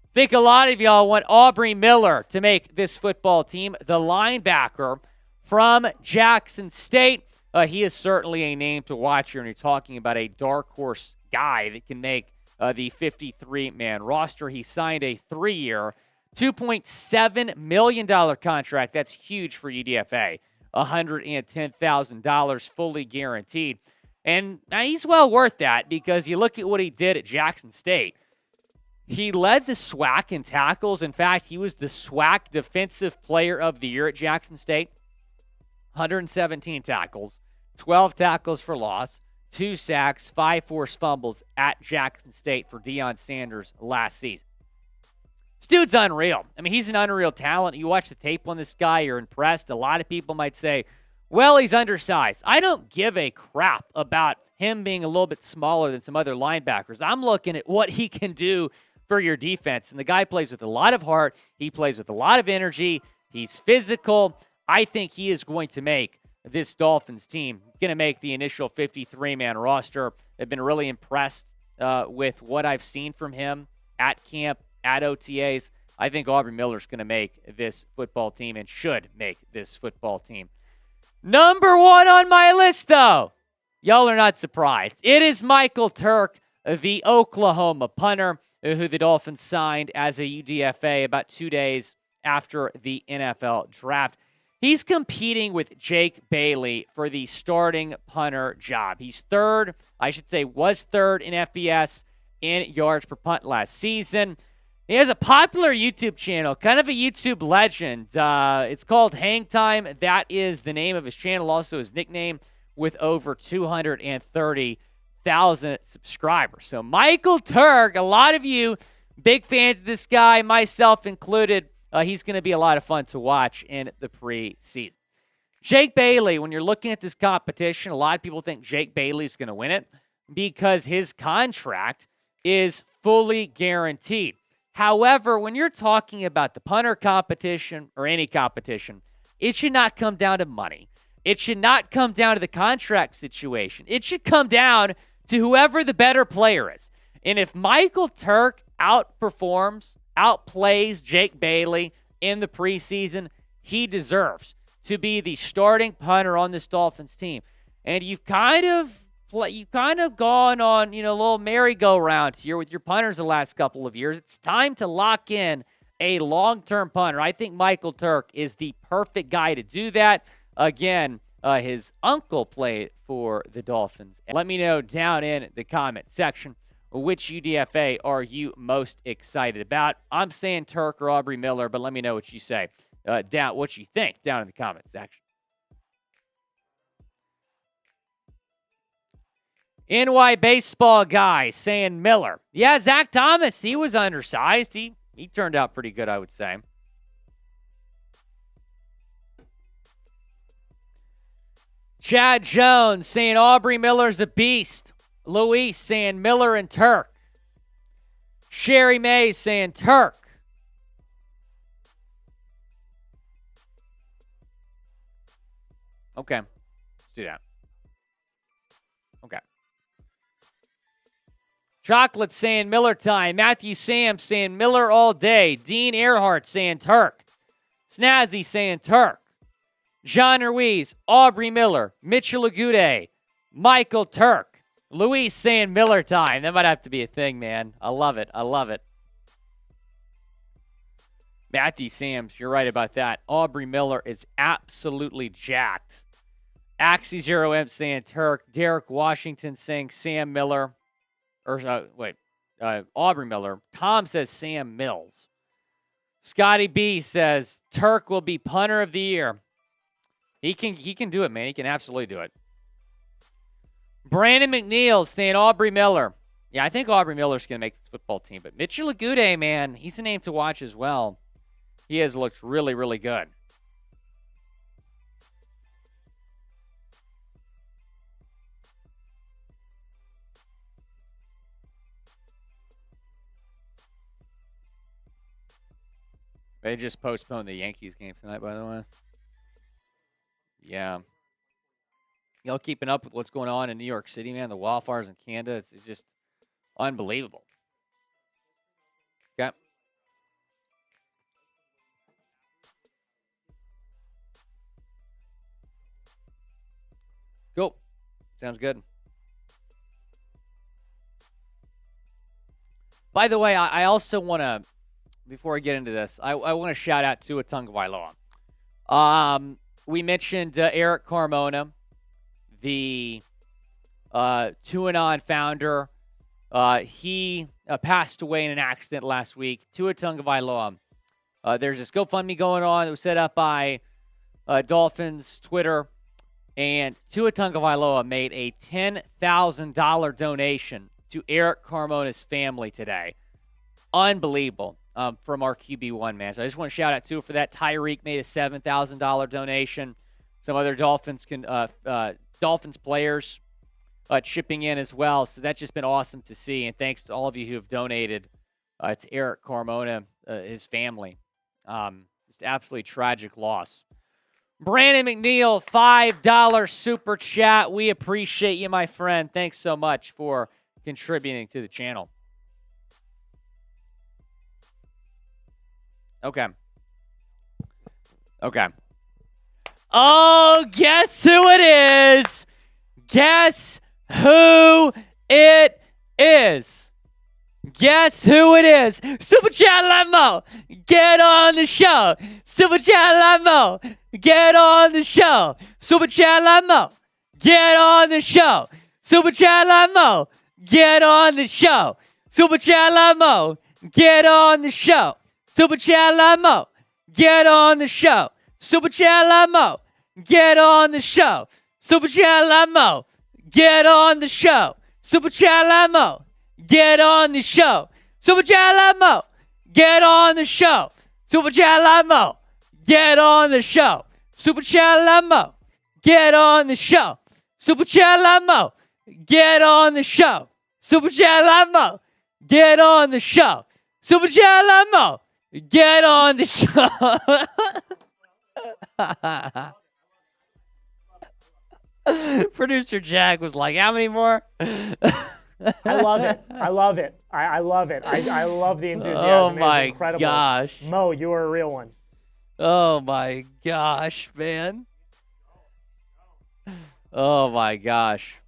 I think a lot of y'all want Aubrey Miller to make this football team, the linebacker from Jackson State. He is certainly a name to watch here, and you're talking about a dark horse guy that can make the 53-man roster. He signed a 3-year, $2.7 million contract. That's huge for UDFA. $110,000 fully guaranteed. And he's well worth that because you look at what he did at Jackson State. He led the SWAC in tackles. In fact, he was the SWAC Defensive Player of the Year at Jackson State. 117 tackles, 12 tackles for loss, 2 sacks, 5 forced fumbles at Jackson State for Deion Sanders last season. This dude's unreal. I mean, he's an unreal talent. You watch the tape on this guy, you're impressed. A lot of people might say, well, he's undersized. I don't give a crap about him being a little bit smaller than some other linebackers. I'm looking at what he can do for your defense. And the guy plays with a lot of heart. He plays with a lot of energy. He's physical. I think he is going to make this Dolphins team, going to make the initial 53-man roster. I've been really impressed with what I've seen from him at camp, at OTAs. I think Aubrey Miller's going to make this football team and should make this football team. Number 1 on my list, though, y'all are not surprised. It is Michael Turk, the Oklahoma punter, who the Dolphins signed as a UDFA about 2 days after the NFL draft. He's competing with Jake Bailey for the starting punter job. He's third, was third in FBS in yards per punt last season. He has a popular YouTube channel, kind of a YouTube legend. It's called Hang Time. That is the name of his channel, also his nickname, with over 230,000 subscribers. So Michael Turk, a lot of you big fans of this guy, myself included. He's going to be a lot of fun to watch in the preseason. Jake Bailey, when you're looking at this competition, a lot of people think Jake Bailey's going to win it because his contract is fully guaranteed. However, when you're talking about the punter competition or any competition, it should not come down to money. It should not come down to the contract situation. It should come down to whoever the better player is. And if Michael Turk outperforms, outplays Jake Bailey in the preseason, he deserves to be the starting punter on this Dolphins team. And you've kind of you've kind of gone on, a little merry-go-round here with your punters the last couple of years. It's time to lock in a long-term punter. I think Michael Turk is the perfect guy to do that. Again, his uncle played for the Dolphins. Let me know down in the comment section, which UDFA are you most excited about? I'm saying Turk or Aubrey Miller, but let me know what you say. What you think down in the comment section. NY baseball guy saying Miller. Yeah, Zach Thomas, he was undersized. He turned out pretty good, I would say. Chad Jones saying Aubrey Miller's a beast. Luis saying Miller and Turk. Sherry May saying Turk. Okay, let's do that. Okay. Chocolate saying Miller time. Matthew Sam saying Miller all day. Dean Earhart saying Turk. Snazzy saying Turk. John Ruiz, Aubrey Miller, Mitchell Agude, Michael Turk. Luis saying Miller time. That might have to be a thing, man. I love it. I love it. Matthew Sams, you're right about that. Aubrey Miller is absolutely jacked. Axie0M saying Turk. Derek Washington saying Sam Miller. Aubrey Miller. Tom says Sam Mills. Scotty B says Turk will be punter of the year. He can do it, man. He can absolutely do it. Brandon McNeil saying Aubrey Miller. Yeah, I think Aubrey Miller's going to make this football team. But Mitchell Agude, man, he's a name to watch as well. He has looked really, really good. They just postponed the Yankees game tonight, by the way. Yeah. Y'all keeping up with what's going on in New York City, man? The wildfires in Canada, it's just unbelievable. Okay. Cool. Sounds good. By the way, I also want to, before I get into this, I want to shout out to Tua Tagovailoa. We mentioned Eric Carmona, the TuaNon founder. He passed away in an accident last week. Tua Tagovailoa. There's this GoFundMe going on that was set up by Dolphins Twitter. And Tua Tagovailoa made a $10,000 donation to Eric Carmona's family today. Unbelievable. From our QB1, man. So I just want to shout out Tua for that. Tyreek made a $7,000 donation. Some other Dolphins players chipping in as well. So that's just been awesome to see. And thanks to all of you who have donated to Eric Carmona, his family. It's absolutely tragic loss. Brandon McNeil, $5 super chat. We appreciate you, my friend. Thanks so much for contributing to the channel. Okay. Oh, guess who it is? Guess who it is? Guess who it is? Super Chat Limo, get on the show. Super Chat Limo, get on the show. Super Chat Limo, get on the show. Super Chat Limo, get on the show. Super Chat Limo, get on the show. Super Chat Limo, get on the show. Super Chat Limo, get on the show. Super Chat Limo, get on the show. Super Chat Limo, get on the show. Super Chat Limo, get on the show. Super Chat Limo, get on the show. Super Chat Limo, get on the show. Super Chat Limo, get on the show. Super Chat Limo, get on the show. Super Chat Limo, get on the show. Producer Jack was like, how many more? I love it. I love it. I love it. I love the enthusiasm. Oh my it's incredible. Gosh. Mo, you are a real one. Oh my gosh, man. Oh my gosh.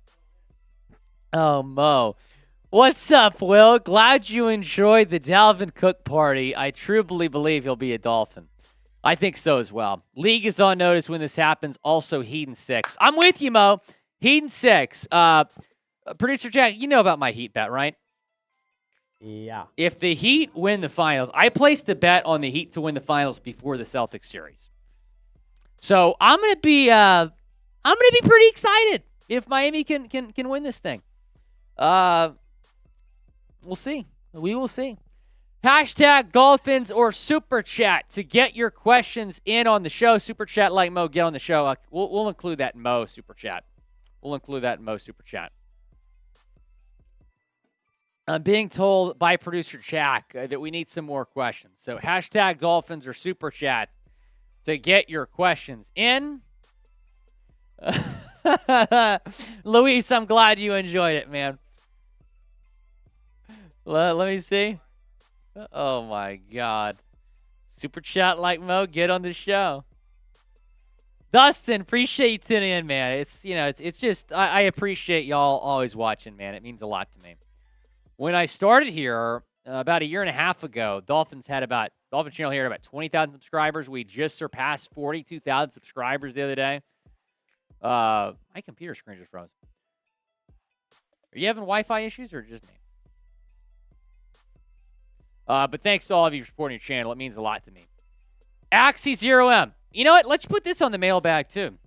Oh, Mo. What's up, Will? Glad you enjoyed the Dalvin Cook party. I truly believe he'll be a Dolphin. I think so as well. League is on notice when this happens. Also, Heat and 6. I'm with you, Mo. Heat and 6. Producer Jack, you know about my Heat bet, right? Yeah. If the Heat win the finals, I placed a bet on the Heat to win the finals before the Celtics series. So I'm gonna be pretty excited if Miami can win this thing. We'll see. We will see. Hashtag Dolphins or Super Chat to get your questions in on the show. Super Chat like Mo, get on the show. We'll include that in Mo Super Chat. I'm being told by producer Jack that we need some more questions. So hashtag Dolphins or Super Chat to get your questions in. Luis, I'm glad you enjoyed it, man. Let me see. Oh, my God. Super Chat like Mo, get on the show. Dustin, appreciate you tuning in, man. It's just, I appreciate y'all always watching, man. It means a lot to me. When I started here about a year and a half ago, Dolphin Channel here had about 20,000 subscribers. We just surpassed 42,000 subscribers the other day. My computer screen just froze. Are you having Wi-Fi issues or just me? But thanks to all of you for supporting your channel. It means a lot to me. Axie0M. You know what? Let's put this on the mailbag, too.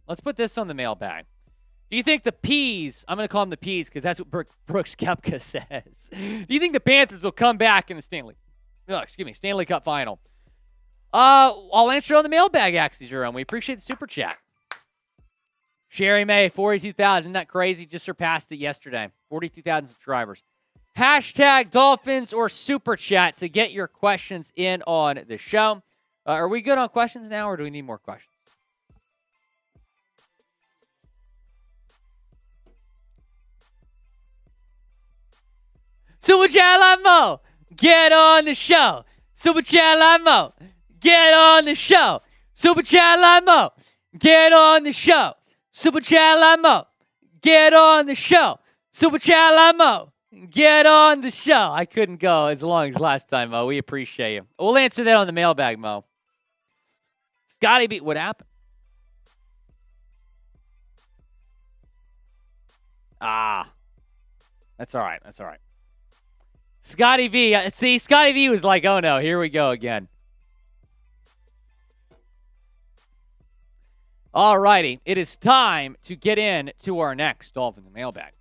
Do you think the Peas, I'm going to call them the Peas because that's what Brooks Koepka says. Do you think the Panthers will come back in the Stanley Cup final? I'll answer on the mailbag, Axie0M. We appreciate the super chat. Sherry May, 42,000. Isn't that crazy? Just surpassed it yesterday. 42,000 subscribers. Hashtag Dolphins or Super Chat to get your questions in on the show. Are we good on questions now, or do we need more questions? Super Chat Live Mo, get on the show. Super Chat Live Mo, get on the show. Super Chat Live Mo, get on the show. Super Chat Live Mo, get on the show. Super Chat Live Mo, get on the show. I couldn't go as long as last time, Mo. We appreciate you. We'll answer that on the mailbag, Mo. Scotty B, what happened? That's all right. Scotty V. See, Scotty V was like, oh, no, here we go again. All righty. It is time to get into our next Dolphins mailbag.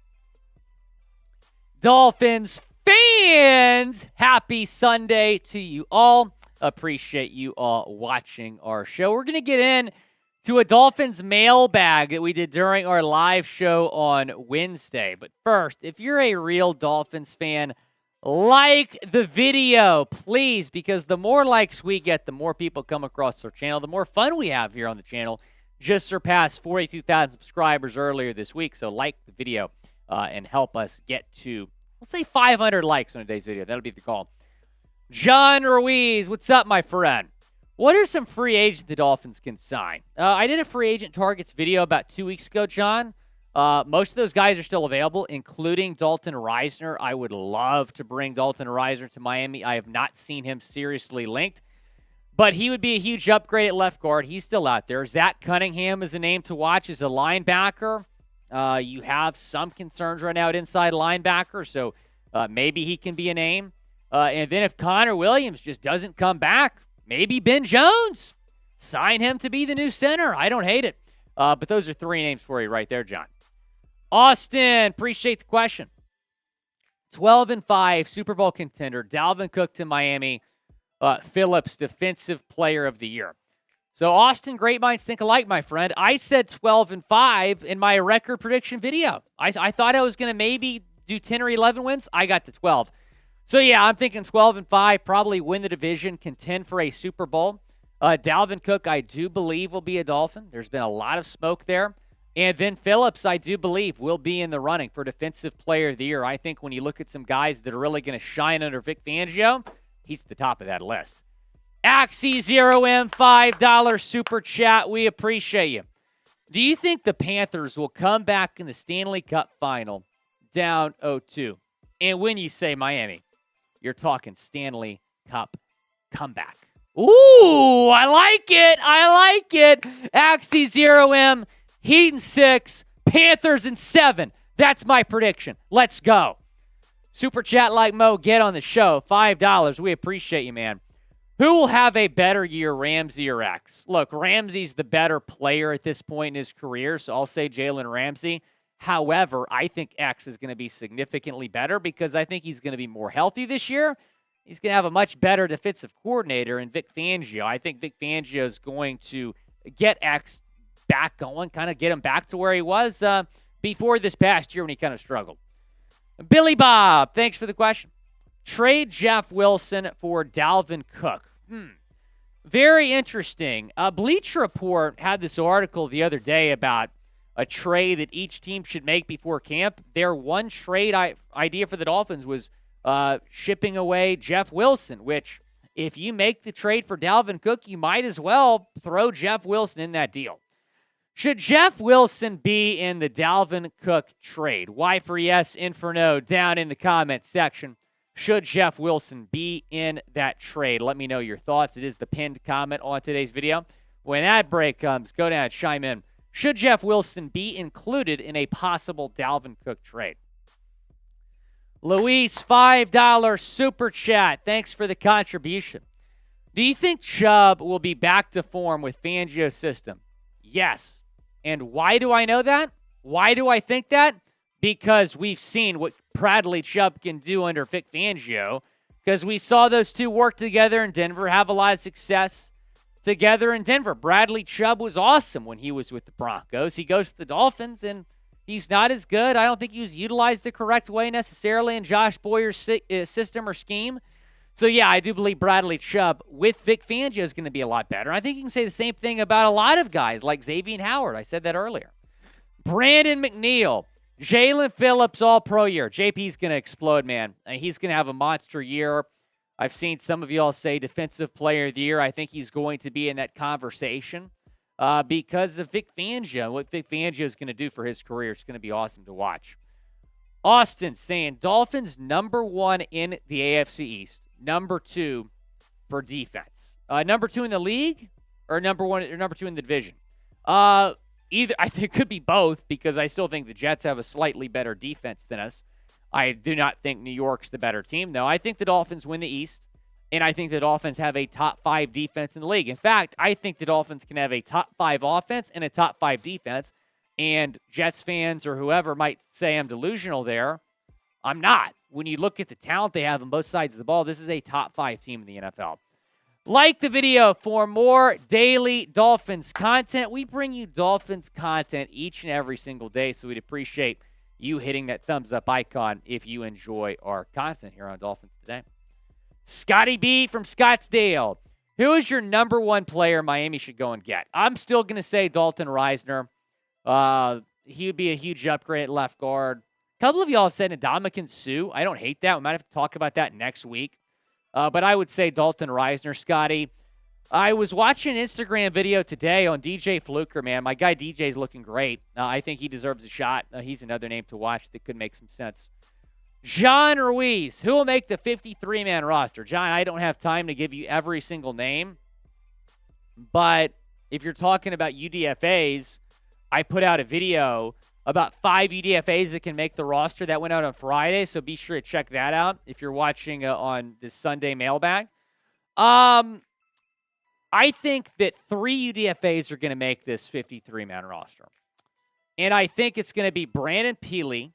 Dolphins fans, happy Sunday to you all. Appreciate you all watching our show. We're going to get in to a Dolphins mailbag that we did during our live show on Wednesday. But first, if you're a real Dolphins fan, like the video, please, because the more likes we get, the more people come across our channel, the more fun we have here on the channel. Just surpassed 42,000 subscribers earlier this week, so like the video and help us get to, let's say, 500 likes on today's video. That'll be the call. John Ruiz, what's up, my friend? What are some free agents the Dolphins can sign? I did a free agent targets video about 2 weeks ago, John. Most of those guys are still available, including Dalton Risner. I would love to bring Dalton Risner to Miami. I have not seen him seriously linked, but he would be a huge upgrade at left guard. He's still out there. Zach Cunningham is a name to watch as a linebacker. You have some concerns right now at inside linebacker, so maybe he can be a name. And then if Connor Williams just doesn't come back, maybe Ben Jones. Sign him to be the new center. I don't hate it. But those are three names for you right there, John. Austin, appreciate the question. 12-5 Super Bowl contender, Dalvin Cook to Miami. Phillips, Defensive Player of the Year. So, Austin, great minds think alike, my friend. I said 12-5 in my record prediction video. I thought I was going to maybe do 10 or 11 wins. I got to 12. So, yeah, I'm thinking 12-5, probably win the division, contend for a Super Bowl. Dalvin Cook, I do believe, will be a Dolphin. There's been a lot of smoke there. And then Phillips, I do believe, will be in the running for Defensive Player of the Year. I think when you look at some guys that are really going to shine under Vic Fangio, he's at the top of that list. Axie0M, $5 super chat. We appreciate you. Do you think the Panthers will come back in the Stanley Cup final down 0-2. And when you say Miami, you're talking Stanley Cup comeback. Ooh, I like it. I like it. Axie 0M, Heat in 6, Panthers in 7. That's my prediction. Let's go. Super chat like Mo, get on the show. $5. We appreciate you, man. Who will have a better year, Ramsey or X? Look, Ramsey's the better player at this point in his career, so I'll say Jalen Ramsey. However, I think X is going to be significantly better because I think he's going to be more healthy this year. He's going to have a much better defensive coordinator in Vic Fangio. I think Vic Fangio is going to get X back going, kind of get him back to where he was before this past year when he kind of struggled. Billy Bob, thanks for the question. Trade Jeff Wilson for Dalvin Cook. Very interesting. Bleacher Report had this article the other day about a trade that each team should make before camp. Their one trade idea for the Dolphins was shipping away Jeff Wilson, which if you make the trade for Dalvin Cook, you might as well throw Jeff Wilson in that deal. Should Jeff Wilson be in the Dalvin Cook trade? Y for yes, in for no, down in the comment section. Should Jeff Wilson be in that trade? Let me know your thoughts. It is the pinned comment on today's video. When ad break comes, go down and chime in. Should Jeff Wilson be included in a possible Dalvin Cook trade? Luis, $5 super chat. Thanks for the contribution. Do you think Chubb will be back to form with Fangio's system? Yes. And why do I know that? Why do I think that? Because we've seen what Bradley Chubb can do under Vic Fangio, because we saw those two work together in Denver, have a lot of success together in Denver. Bradley Chubb was awesome when he was with the Broncos. He goes to the Dolphins, and he's not as good. I don't think he was utilized the correct way necessarily in Josh Boyer's system or scheme. So, yeah, I do believe Bradley Chubb with Vic Fangio is going to be a lot better. I think you can say the same thing about a lot of guys like Xavier Howard. I said that earlier. Brandon McNeil, Jalen Phillips, all-pro year. JP's going to explode, man. He's going to have a monster year. I've seen some of y'all say defensive player of the year. I think he's going to be in that conversation because of Vic Fangio. What Vic Fangio is going to do for his career, it's going to be awesome to watch. Austin saying Dolphins number 1 in the AFC East. Number 2 for defense. Number 2 in the league or number 1 or number 2 in the division? Either I think it could be both because I still think the Jets have a slightly better defense than us. I do not think New York's the better team, though. I think the Dolphins win the East, and I think the Dolphins have a top 5 defense in the league. In fact, I think the Dolphins can have a top 5 offense and a top 5 defense, and Jets fans or whoever might say I'm delusional there. I'm not. When you look at the talent they have on both sides of the ball, this is a top 5 team in the NFL. Like the video for more daily Dolphins content. We bring you Dolphins content each and every single day, so we'd appreciate you hitting that thumbs up icon if you enjoy our content here on Dolphins Today. Scotty B from Scottsdale. Who is your number 1 player Miami should go and get? I'm still going to say Dalton Reisner. He would be a huge upgrade at left guard. A couple of y'all have said Ndamukong Suh. I don't hate that. We might have to talk about that next week. But I would say Dalton Reisner, Scotty. I was watching an Instagram video today on DJ Fluker, man. My guy DJ's looking great. I think he deserves a shot. He's another name to watch that could make some sense. John Ruiz, who will make the 53-man roster? John, I don't have time to give you every single name. But if you're talking about UDFAs, I put out a video about 5 UDFAs that can make the roster. That went out on Friday, so be sure to check that out if you're watching on this Sunday mailbag. I think that 3 UDFAs are going to make this 53-man roster. And I think it's going to be Brandon Pili,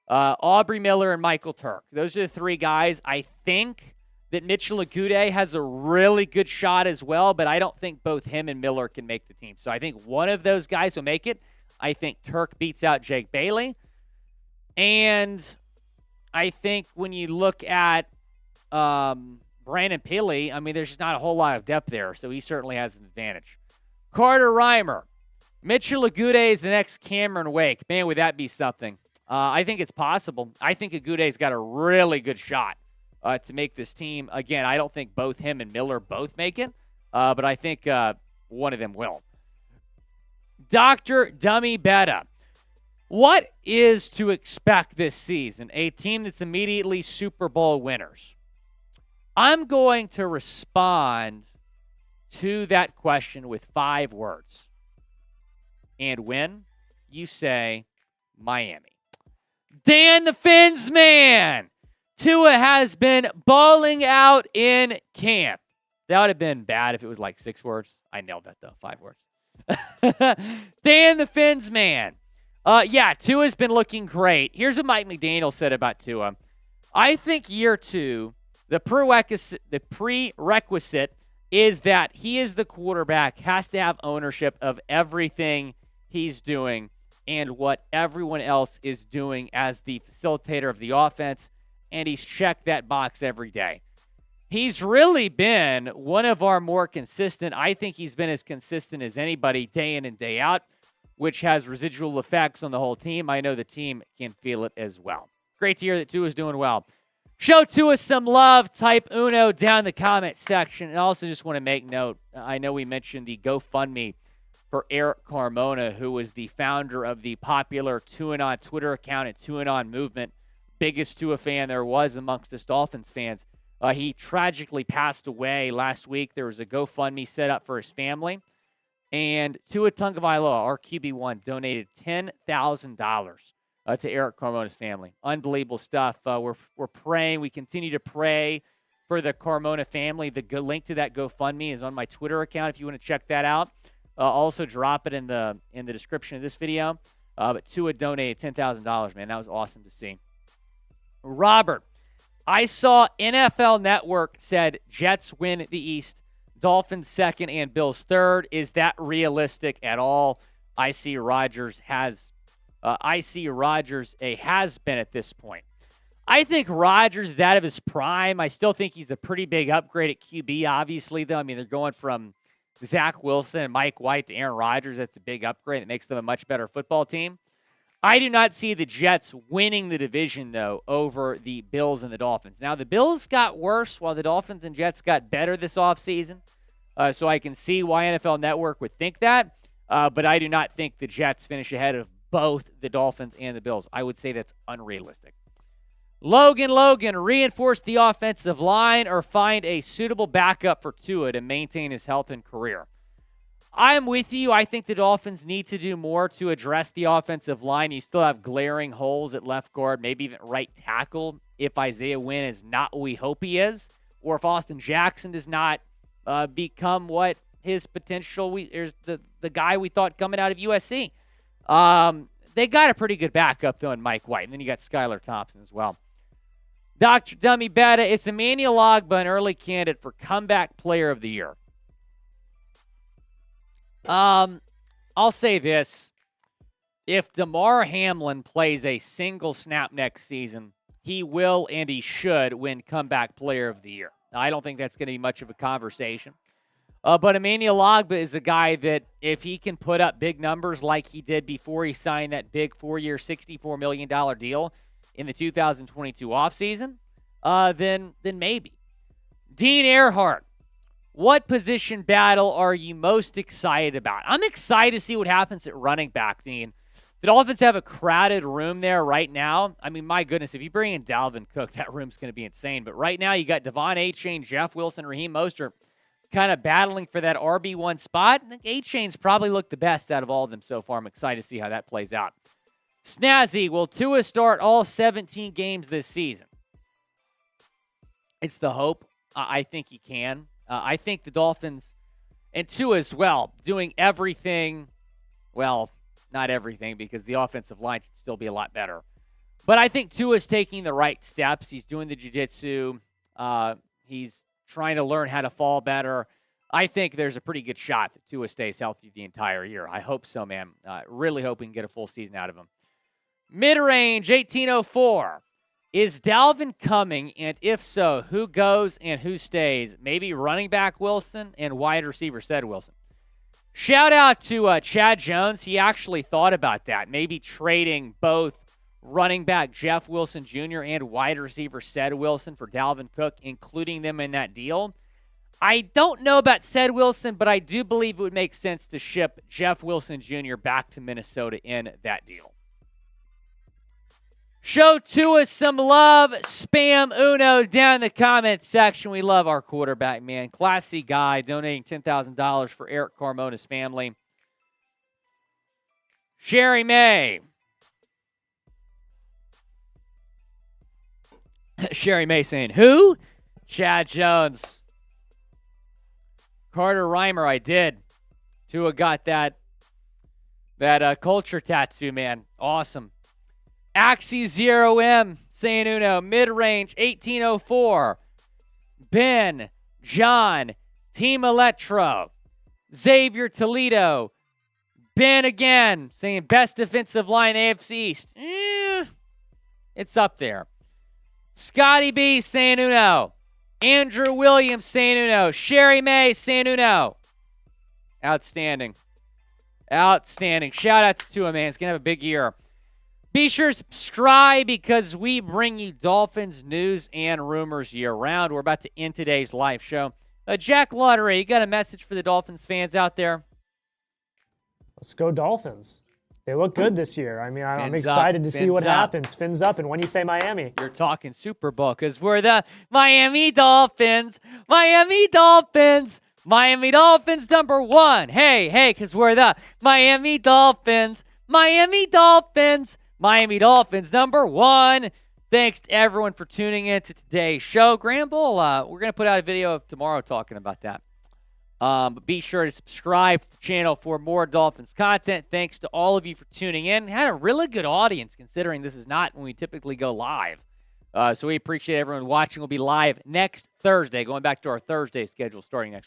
Aubrey Miller, and Michael Turk. Those are the 3 guys. I think that Mitchell Agude has a really good shot as well, but I don't think both him and Miller can make the team. So I think one of those guys will make it. I think Turk beats out Jake Bailey. And I think when you look at Brandon Pili, I mean, there's just not a whole lot of depth there, so he certainly has an advantage. Carter Reimer. Mitchell Agude is the next Cameron Wake. Man, would that be something? I think it's possible. I think Agude's got a really good shot to make this team. Again, I don't think both him and Miller both make it, but I think one of them will. Dr. Dummy Betta. What is to expect this season? A team that's immediately Super Bowl winners. I'm going to respond to that question with 5 words. And when you say Miami. Dan the Fins man. Tua has been balling out in camp. That would have been bad if it was like 6 words. I nailed that though, 5 words. Dan the Fins man. Tua's been looking great. Here's what Mike McDaniel said about Tua. I think year 2, the prerequisite is that he is the quarterback, has to have ownership of everything he's doing and what everyone else is doing as the facilitator of the offense, and he's checked that box every day. He's really been one of our more consistent. I think he's been as consistent as anybody day in and day out, which has residual effects on the whole team. I know the team can feel it as well. Great to hear that Tua's doing well. Show Tua some love. Type Uno down in the comment section. And I also just want to make note, I know we mentioned the GoFundMe for Eric Carmona, who was the founder of the popular TuaNon Twitter account and TuaNon movement. Biggest Tua fan there was amongst us Dolphins fans. He tragically passed away last week. There was a GoFundMe set up for his family. And Tua Tagovailoa, our QB1, donated $10,000 to Eric Carmona's family. Unbelievable stuff. We're praying. We continue to pray for the Carmona family. The link to that GoFundMe is on my Twitter account if you want to check that out. Also drop it in the description of this video. But Tua donated $10,000, man. That was awesome to see. Robert, I saw NFL Network said Jets win the East, Dolphins second, and Bills third. Is that realistic at all? I see Rodgers a has-been at this point. I think Rodgers is out of his prime. I still think he's a pretty big upgrade at QB, obviously, though. I mean, they're going from Zach Wilson and Mike White to Aaron Rodgers. That's a big upgrade. It makes them a much better football team. I do not see the Jets winning the division, though, over the Bills and the Dolphins. Now, the Bills got worse while the Dolphins and Jets got better this offseason. So I can see why NFL Network would think that. But I do not think the Jets finish ahead of both the Dolphins and the Bills. I would say that's unrealistic. Logan, reinforce the offensive line or find a suitable backup for Tua to maintain his health and career. I'm with you. I think the Dolphins need to do more to address the offensive line. You still have glaring holes at left guard, maybe even right tackle if Isaiah Wynn is not what we hope he is, or if Austin Jackson does not become what his potential, the guy we thought coming out of USC. They got a pretty good backup, though, in Mike White. And then you got Skylar Thompson as well. Dr. Dummy Beta, it's Emmanuel Ogbah, an early candidate for Comeback Player of the Year. I'll say this. If DeMar Hamlin plays a single snap next season, he will and he should win Comeback Player of the Year. Now, I don't think that's going to be much of a conversation. But Emmanuel Ogbah is a guy that if he can put up big numbers like he did before he signed that big 4-year, $64 million deal in the 2022 offseason, then maybe. Dean Earhart, what position battle are you most excited about? I'm excited to see what happens at running back, Dean. The Dolphins have a crowded room there right now. I mean, my goodness, if you bring in Dalvin Cook, that room's going to be insane. But right now, you got Devon Achane, Jeff Wilson, Raheem Mostert kind of battling for that RB1 spot. I think Achane's probably looked the best out of all of them so far. I'm excited to see how that plays out. Snazzy, will Tua start all 17 games this season? It's the hope. I think he can. I think the Dolphins, and Tua as well, doing everything, well, not everything because the offensive line should still be a lot better. But I think Tua's taking the right steps. He's doing the jiu-jitsu. He's trying to learn how to fall better. I think there's a pretty good shot that Tua stays healthy the entire year. I hope so, man. Really hope we can get a full season out of him. Mid-range, 1804. Is Dalvin coming? And if so, who goes and who stays? Maybe running back Wilson and wide receiver Ced Wilson. Shout out to Chad Jones. He actually thought about that. Maybe trading both running back Jeff Wilson Jr. and wide receiver Ced Wilson for Dalvin Cook, including them in that deal. I don't know about Ced Wilson, but I do believe it would make sense to ship Jeff Wilson Jr. back to Minnesota in that deal. Show Tua some love. Spam Uno down in the comment section. We love our quarterback, man. Classy guy donating $10,000 for Eric Carmona's family. Sherry May. Sherry May saying, who? Chad Jones. Carter Reimer, I did. Tua got that culture tattoo, man. Awesome. Axie 0M saying Uno. Mid-range 1804. Ben, John, Team Electro. Xavier Toledo. Ben again saying best defensive line AFC East. It's up there. Scotty B saying Uno. Andrew Williams saying Uno. Sherry May saying Uno. Outstanding. Outstanding. Shout out to Tua, man. He's going to have a big year. Be sure to subscribe because we bring you Dolphins news and rumors year-round. We're about to end today's live show. Jack Lottery, you got a message for the Dolphins fans out there? Let's go Dolphins. They look good this year. I mean, I'm excited to see what happens. Fins up. And when you say Miami, you're talking Super Bowl because we're the Miami Dolphins. Miami Dolphins. Miami Dolphins #1. Hey, because we're the Miami Dolphins. Miami Dolphins. Miami Dolphins #1. Thanks to everyone for tuning in to today's show. Granbull, we're going to put out a video tomorrow talking about that. But be sure to subscribe to the channel for more Dolphins content. Thanks to all of you for tuning in. Had a really good audience considering this is not when we typically go live. So we appreciate everyone watching. We'll be live next Thursday, going back to our Thursday schedule starting next week.